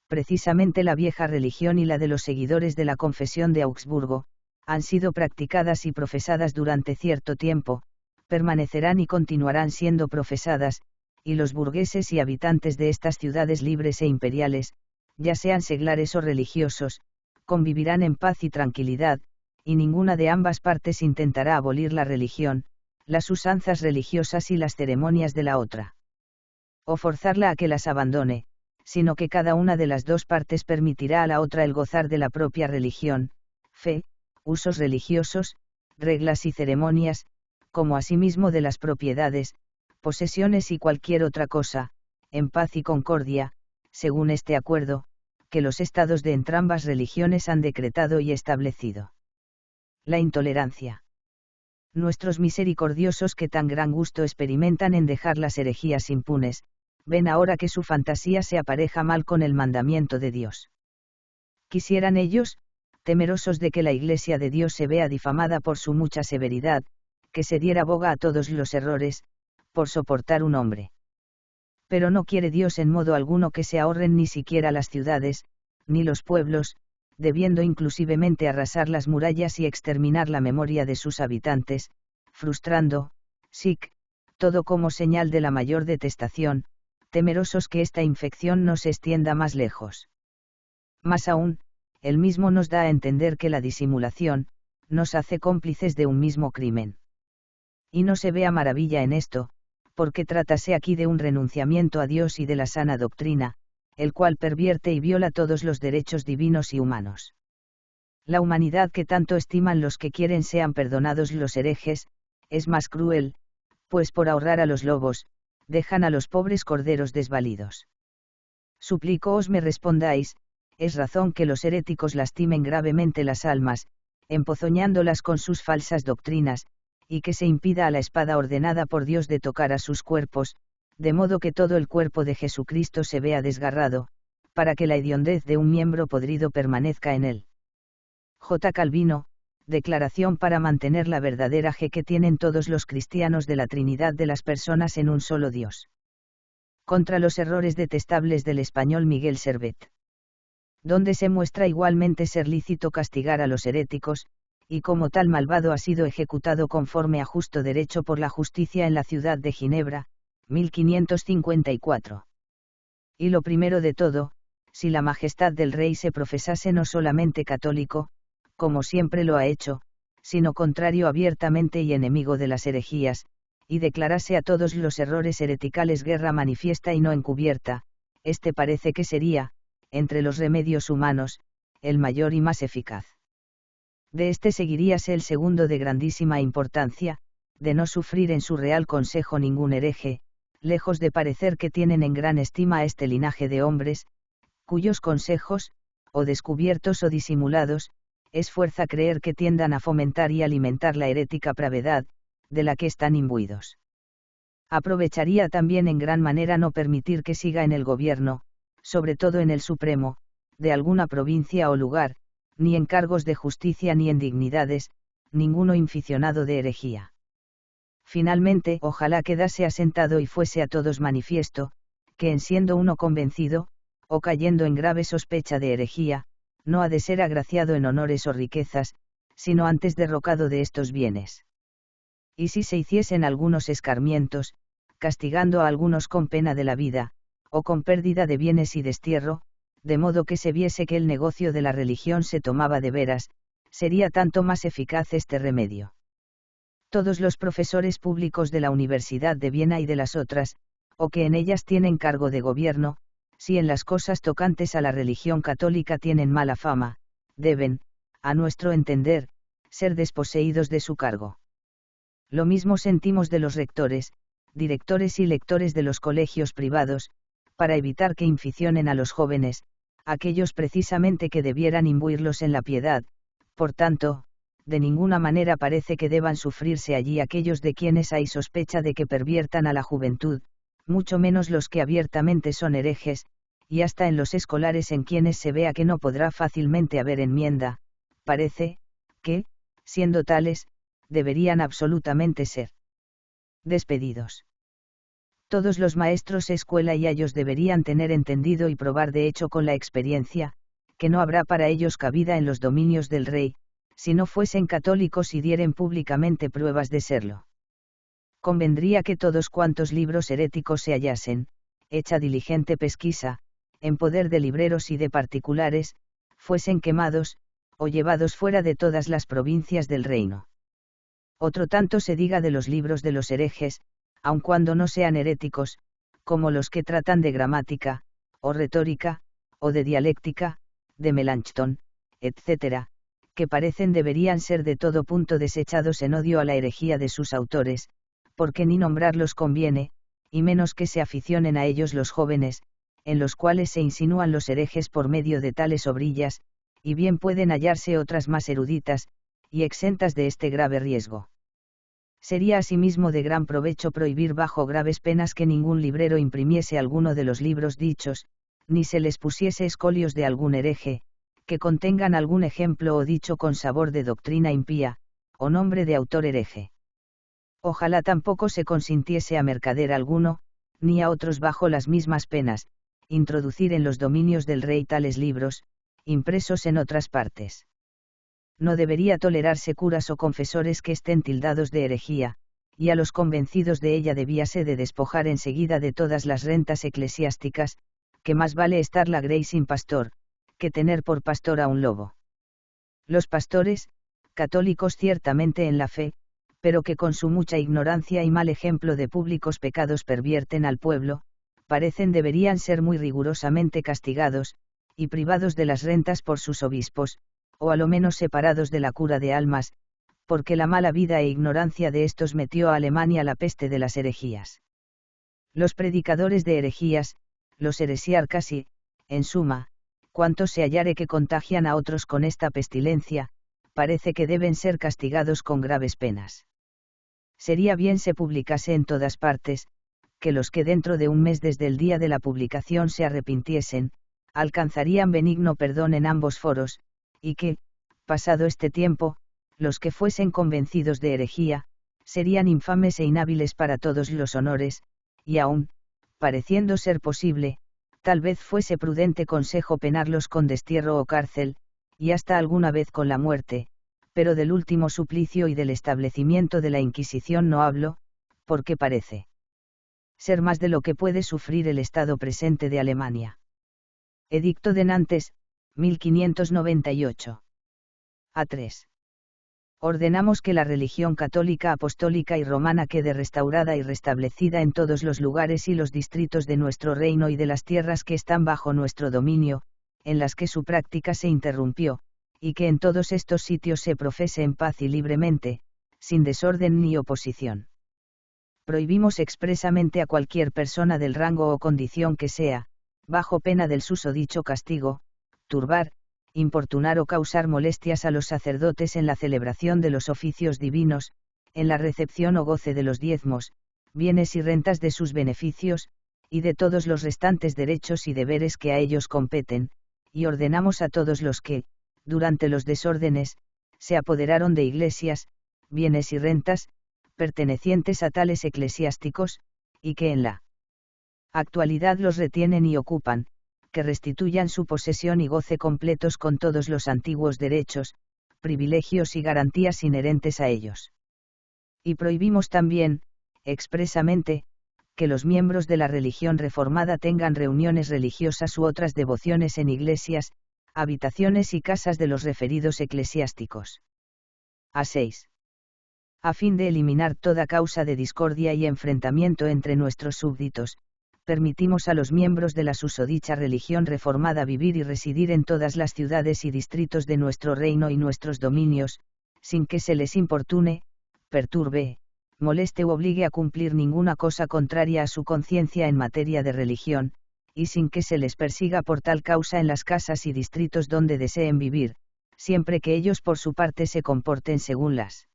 precisamente la vieja religión y la de los seguidores de la confesión de Augsburgo, han sido practicadas y profesadas durante cierto tiempo, permanecerán y continuarán siendo profesadas, y los burgueses y habitantes de estas ciudades libres e imperiales, ya sean seglares o religiosos, convivirán en paz y tranquilidad, y ninguna de ambas partes intentará abolir la religión, las usanzas religiosas y las ceremonias de la otra, o forzarla a que las abandone, sino que cada una de las dos partes permitirá a la otra el gozar de la propia religión, fe, usos religiosos, reglas y ceremonias, como asimismo de las propiedades, posesiones y cualquier otra cosa, en paz y concordia, según este acuerdo, que los estados de entrambas religiones han decretado y establecido. La intolerancia. Nuestros misericordiosos que tan gran gusto experimentan en dejar las herejías impunes, ven ahora que su fantasía se apareja mal con el mandamiento de Dios. Quisieran ellos, temerosos de que la Iglesia de Dios se vea difamada por su mucha severidad, que se diera boga a todos los errores, por soportar un hombre. Pero no quiere Dios en modo alguno que se ahorren ni siquiera las ciudades, ni los pueblos, debiendo inclusivemente arrasar las murallas y exterminar la memoria de sus habitantes, frustrando, sic, todo como señal de la mayor detestación, temerosos que esta infección no se extienda más lejos. Más aún, él mismo nos da a entender que la disimulación, nos hace cómplices de un mismo crimen. Y no se vea maravilla en esto, porque trátase aquí de un renunciamiento a Dios y de la sana doctrina, el cual pervierte y viola todos los derechos divinos y humanos. La humanidad que tanto estiman los que quieren sean perdonados los herejes, es más cruel, pues por ahorrar a los lobos, dejan a los pobres corderos desvalidos. Suplícoos me respondáis, es razón que los heréticos lastimen gravemente las almas, empozoñándolas con sus falsas doctrinas, y que se impida a la espada ordenada por Dios de tocar a sus cuerpos, de modo que todo el cuerpo de Jesucristo se vea desgarrado, para que la hediondez de un miembro podrido permanezca en él. J. Calvino, declaración para mantener la verdadera fe que tienen todos los cristianos de la Trinidad de las personas en un solo Dios. Contra los errores detestables del español Miguel Servet. Donde se muestra igualmente ser lícito castigar a los heréticos, y como tal malvado ha sido ejecutado conforme a justo derecho por la justicia en la ciudad de Ginebra, 1554. Y lo primero de todo, si la majestad del rey se profesase no solamente católico, como siempre lo ha hecho, sino contrario abiertamente y enemigo de las herejías, y declarase a todos los errores hereticales guerra manifiesta y no encubierta, este parece que sería, entre los remedios humanos, el mayor y más eficaz. De este seguiríase el segundo de grandísima importancia, de no sufrir en su real consejo ningún hereje, lejos de parecer que tienen en gran estima a este linaje de hombres, cuyos consejos, o descubiertos o disimulados, es fuerza creer que tiendan a fomentar y alimentar la herética pravedad, de la que están imbuidos. Aprovecharía también en gran manera no permitir que siga en el gobierno, sobre todo en el Supremo, de alguna provincia o lugar, ni en cargos de justicia ni en dignidades, ninguno inficionado de herejía. Finalmente, ojalá quedase asentado y fuese a todos manifiesto, que en siendo uno convencido, o cayendo en grave sospecha de herejía, no ha de ser agraciado en honores o riquezas, sino antes derrocado de estos bienes. Y si se hiciesen algunos escarmientos, castigando a algunos con pena de la vida, o con pérdida de bienes y destierro, de modo que se viese que el negocio de la religión se tomaba de veras, sería tanto más eficaz este remedio. Todos los profesores públicos de la Universidad de Viena y de las otras, o que en ellas tienen cargo de gobierno, si en las cosas tocantes a la religión católica tienen mala fama, deben, a nuestro entender, ser desposeídos de su cargo. Lo mismo sentimos de los rectores, directores y lectores de los colegios privados, para evitar que inficionen a los jóvenes, aquellos precisamente que debieran imbuirlos en la piedad, por tanto, de ninguna manera parece que deban sufrirse allí aquellos de quienes hay sospecha de que perviertan a la juventud, mucho menos los que abiertamente son herejes, y hasta en los escolares en quienes se vea que no podrá fácilmente haber enmienda, parece, que, siendo tales, deberían absolutamente ser despedidos. Todos los maestros escuela y ayos deberían tener entendido y probar de hecho con la experiencia, que no habrá para ellos cabida en los dominios del rey, si no fuesen católicos y dieren públicamente pruebas de serlo. Convendría que todos cuantos libros heréticos se hallasen, hecha diligente pesquisa, en poder de libreros y de particulares, fuesen quemados, o llevados fuera de todas las provincias del reino. Otro tanto se diga de los libros de los herejes, aun cuando no sean heréticos, como los que tratan de gramática, o retórica, o de dialéctica, de Melanchthon, etc., que parecen deberían ser de todo punto desechados en odio a la herejía de sus autores, porque ni nombrarlos conviene, y menos que se aficionen a ellos los jóvenes, en los cuales se insinúan los herejes por medio de tales obrillas, y bien pueden hallarse otras más eruditas, y exentas de este grave riesgo. Sería asimismo de gran provecho prohibir bajo graves penas que ningún librero imprimiese alguno de los libros dichos, ni se les pusiese escolios de algún hereje, que contengan algún ejemplo o dicho con sabor de doctrina impía, o nombre de autor hereje. Ojalá tampoco se consintiese a mercader alguno, ni a otros bajo las mismas penas, introducir en los dominios del rey tales libros, impresos en otras partes. No debería tolerarse curas o confesores que estén tildados de herejía, y a los convencidos de ella debíase de despojar enseguida de todas las rentas eclesiásticas, que más vale estar la grey sin pastor, que tener por pastor a un lobo. Los pastores, católicos ciertamente en la fe, pero que con su mucha ignorancia y mal ejemplo de públicos pecados pervierten al pueblo, parecen deberían ser muy rigurosamente castigados, y privados de las rentas por sus obispos, o a lo menos separados de la cura de almas, porque la mala vida e ignorancia de estos metió a Alemania la peste de las herejías. Los predicadores de herejías, los heresiarcas y, en suma, cuantos se hallare que contagian a otros con esta pestilencia, parece que deben ser castigados con graves penas. Sería bien se publicase en todas partes, que los que dentro de un mes desde el día de la publicación se arrepintiesen, alcanzarían benigno perdón en ambos foros, y que, pasado este tiempo, los que fuesen convencidos de herejía, serían infames e inhábiles para todos los honores, y aún, pareciendo ser posible, tal vez fuese prudente consejo penarlos con destierro o cárcel, y hasta alguna vez con la muerte, pero del último suplicio y del establecimiento de la Inquisición no hablo, porque parece ser más de lo que puede sufrir el estado presente de Alemania. Edicto de Nantes, 1598. A3. Ordenamos que la religión católica, apostólica y romana quede restaurada y restablecida en todos los lugares y los distritos de nuestro reino y de las tierras que están bajo nuestro dominio, en las que su práctica se interrumpió, y que en todos estos sitios se profese en paz y libremente, sin desorden ni oposición. Prohibimos expresamente a cualquier persona del rango o condición que sea, bajo pena del susodicho castigo, turbar, importunar o causar molestias a los sacerdotes en la celebración de los oficios divinos, en la recepción o goce de los diezmos, bienes y rentas de sus beneficios, y de todos los restantes derechos y deberes que a ellos competen, y ordenamos a todos los que, durante los desórdenes, se apoderaron de iglesias, bienes y rentas, pertenecientes a tales eclesiásticos, y que en la actualidad los retienen y ocupan, que restituyan su posesión y goce completos con todos los antiguos derechos, privilegios y garantías inherentes a ellos. Y prohibimos también, expresamente, que los miembros de la religión reformada tengan reuniones religiosas u otras devociones en iglesias, habitaciones y casas de los referidos eclesiásticos. A6. A fin de eliminar toda causa de discordia y enfrentamiento entre nuestros súbditos, permitimos a los miembros de la susodicha religión reformada vivir y residir en todas las ciudades y distritos de nuestro reino y nuestros dominios, sin que se les importune, perturbe, moleste u obligue a cumplir ninguna cosa contraria a su conciencia en materia de religión, y sin que se les persiga por tal causa en las casas y distritos donde deseen vivir, siempre que ellos por su parte se comporten según las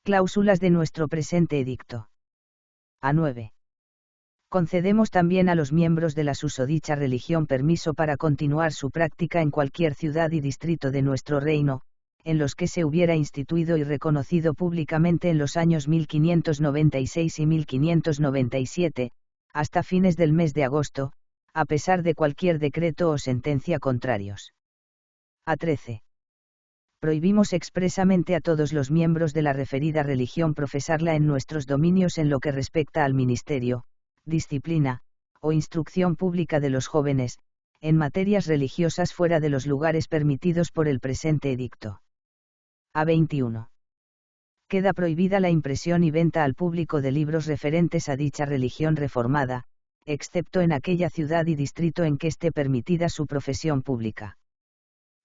cláusulas de nuestro presente edicto. A9. Concedemos también a los miembros de la susodicha religión permiso para continuar su práctica en cualquier ciudad y distrito de nuestro reino, en los que se hubiera instituido y reconocido públicamente en los años 1596 y 1597, hasta fines del mes de agosto, a pesar de cualquier decreto o sentencia contrarios. A13. Prohibimos expresamente a todos los miembros de la referida religión profesarla en nuestros dominios en lo que respecta al ministerio, disciplina, o instrucción pública de los jóvenes, en materias religiosas fuera de los lugares permitidos por el presente edicto. A21. Queda prohibida la impresión y venta al público de libros referentes a dicha religión reformada, excepto en aquella ciudad y distrito en que esté permitida su profesión pública.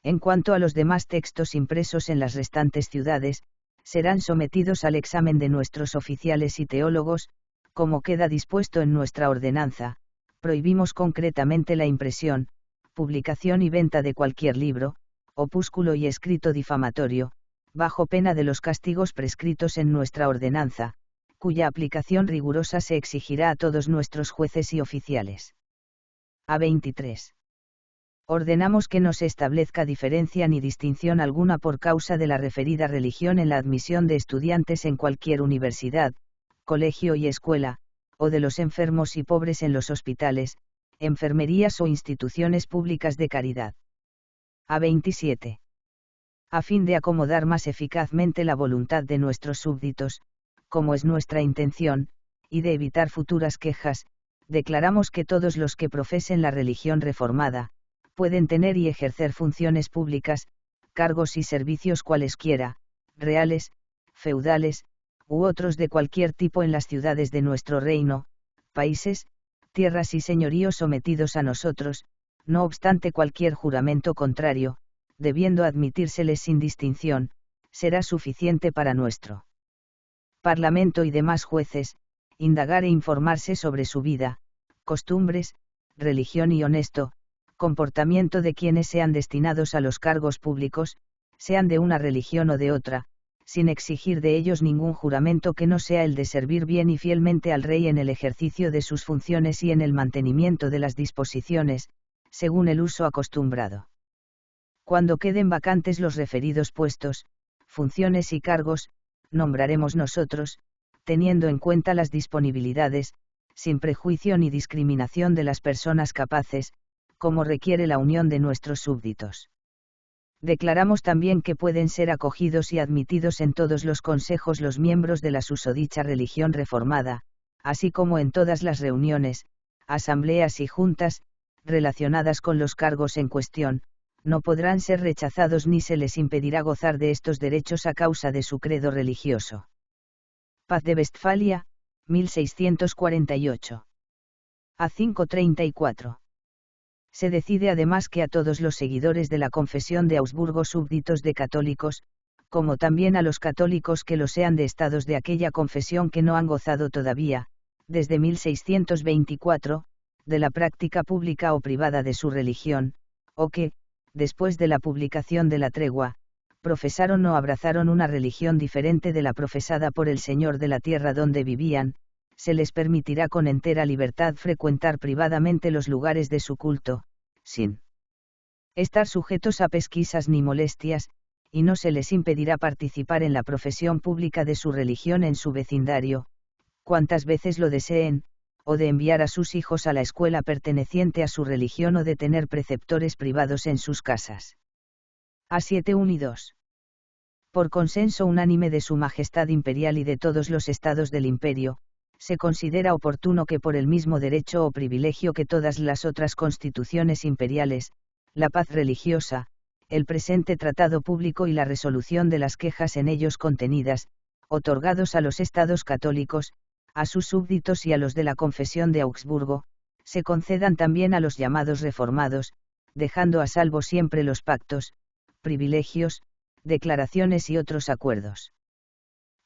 En cuanto a los demás textos impresos en las restantes ciudades, serán sometidos al examen de nuestros oficiales y teólogos, como queda dispuesto en nuestra ordenanza. Prohibimos concretamente la impresión, publicación y venta de cualquier libro, opúsculo y escrito difamatorio, bajo pena de los castigos prescritos en nuestra ordenanza, cuya aplicación rigurosa se exigirá a todos nuestros jueces y oficiales. A23. Ordenamos que no se establezca diferencia ni distinción alguna por causa de la referida religión en la admisión de estudiantes en cualquier universidad, colegio y escuela, o de los enfermos y pobres en los hospitales, enfermerías o instituciones públicas de caridad. A27. A fin de acomodar más eficazmente la voluntad de nuestros súbditos, como es nuestra intención, y de evitar futuras quejas, declaramos que todos los que profesen la religión reformada, pueden tener y ejercer funciones públicas, cargos y servicios cualesquiera, reales, feudales, u otros de cualquier tipo en las ciudades de nuestro reino, países, tierras y señoríos sometidos a nosotros, no obstante cualquier juramento contrario, debiendo admitírseles sin distinción, será suficiente para nuestro Parlamento y demás jueces, indagar e informarse sobre su vida, costumbres, religión y honesto comportamiento de quienes sean destinados a los cargos públicos, sean de una religión o de otra, sin exigir de ellos ningún juramento que no sea el de servir bien y fielmente al rey en el ejercicio de sus funciones y en el mantenimiento de las disposiciones, según el uso acostumbrado. Cuando queden vacantes los referidos puestos, funciones y cargos, nombraremos nosotros, teniendo en cuenta las disponibilidades, sin prejuicio ni discriminación de las personas capaces, como requiere la unión de nuestros súbditos. Declaramos también que pueden ser acogidos y admitidos en todos los consejos los miembros de la susodicha religión reformada, así como en todas las reuniones, asambleas y juntas, relacionadas con los cargos en cuestión, no podrán ser rechazados ni se les impedirá gozar de estos derechos a causa de su credo religioso. Paz de Westfalia, 1648. A534. Se decide además que a todos los seguidores de la confesión de Augsburgo súbditos de católicos, como también a los católicos que lo sean de estados de aquella confesión que no han gozado todavía, desde 1624, de la práctica pública o privada de su religión, o que, después de la publicación de la tregua, profesaron o abrazaron una religión diferente de la profesada por el Señor de la tierra donde vivían, se les permitirá con entera libertad frecuentar privadamente los lugares de su culto, sin estar sujetos a pesquisas ni molestias, y no se les impedirá participar en la profesión pública de su religión en su vecindario, cuantas veces lo deseen, o de enviar a sus hijos a la escuela perteneciente a su religión o de tener preceptores privados en sus casas. A7.1 y 2. Por consenso unánime de Su Majestad Imperial y de todos los estados del Imperio, se considera oportuno que por el mismo derecho o privilegio que todas las otras constituciones imperiales, la paz religiosa, el presente tratado público y la resolución de las quejas en ellos contenidas, otorgados a los estados católicos, a sus súbditos y a los de la confesión de Augsburgo, se concedan también a los llamados reformados, dejando a salvo siempre los pactos, privilegios, declaraciones y otros acuerdos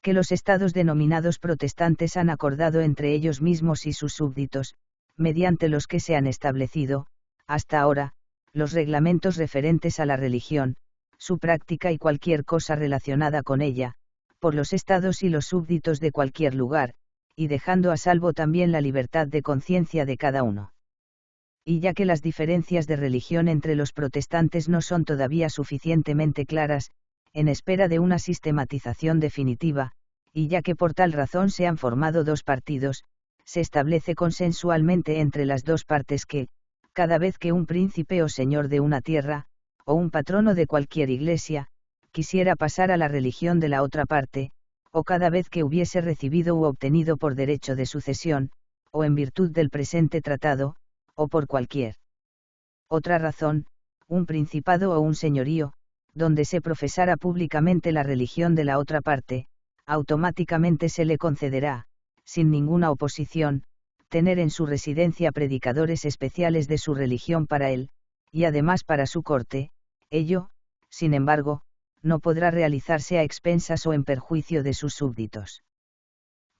que los estados denominados protestantes han acordado entre ellos mismos y sus súbditos, mediante los que se han establecido, hasta ahora, los reglamentos referentes a la religión, su práctica y cualquier cosa relacionada con ella, por los estados y los súbditos de cualquier lugar, y dejando a salvo también la libertad de conciencia de cada uno. Y ya que las diferencias de religión entre los protestantes no son todavía suficientemente claras, en espera de una sistematización definitiva, y ya que por tal razón se han formado dos partidos, se establece consensualmente entre las dos partes que, cada vez que un príncipe o señor de una tierra, o un patrono de cualquier iglesia, quisiera pasar a la religión de la otra parte, o cada vez que hubiese recibido u obtenido por derecho de sucesión, o en virtud del presente tratado, o por cualquier otra razón, un principado o un señorío, donde se profesara públicamente la religión de la otra parte, automáticamente se le concederá, sin ninguna oposición, tener en su residencia predicadores especiales de su religión para él, y además para su corte. Ello, sin embargo, no podrá realizarse a expensas o en perjuicio de sus súbditos.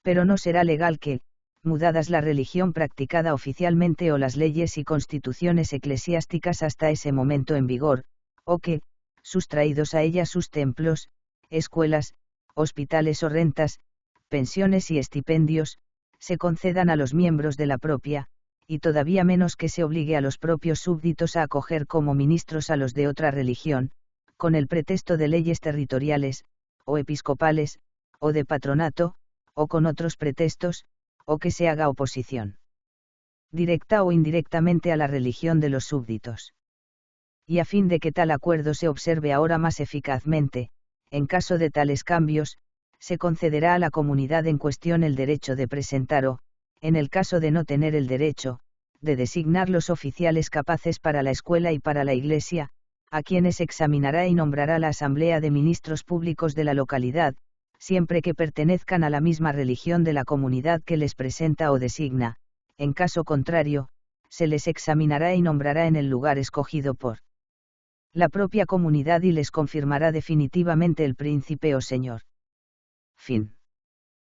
Pero no será legal que, mudadas la religión practicada oficialmente o las leyes y constituciones eclesiásticas hasta ese momento en vigor, o que, sustraídos a ella sus templos, escuelas, hospitales o rentas, pensiones y estipendios, se concedan a los miembros de la propia, y todavía menos que se obligue a los propios súbditos a acoger como ministros a los de otra religión, con el pretexto de leyes territoriales, o episcopales, o de patronato, o con otros pretextos, o que se haga oposición directa o indirectamente a la religión de los súbditos. Y a fin de que tal acuerdo se observe ahora más eficazmente, en caso de tales cambios, se concederá a la comunidad en cuestión el derecho de presentar o, en el caso de no tener el derecho, de designar los oficiales capaces para la escuela y para la Iglesia, a quienes examinará y nombrará la Asamblea de Ministros Públicos de la localidad, siempre que pertenezcan a la misma religión de la comunidad que les presenta o designa. En caso contrario, se les examinará y nombrará en el lugar escogido por la propia comunidad y les confirmará definitivamente el príncipe o señor. Fin.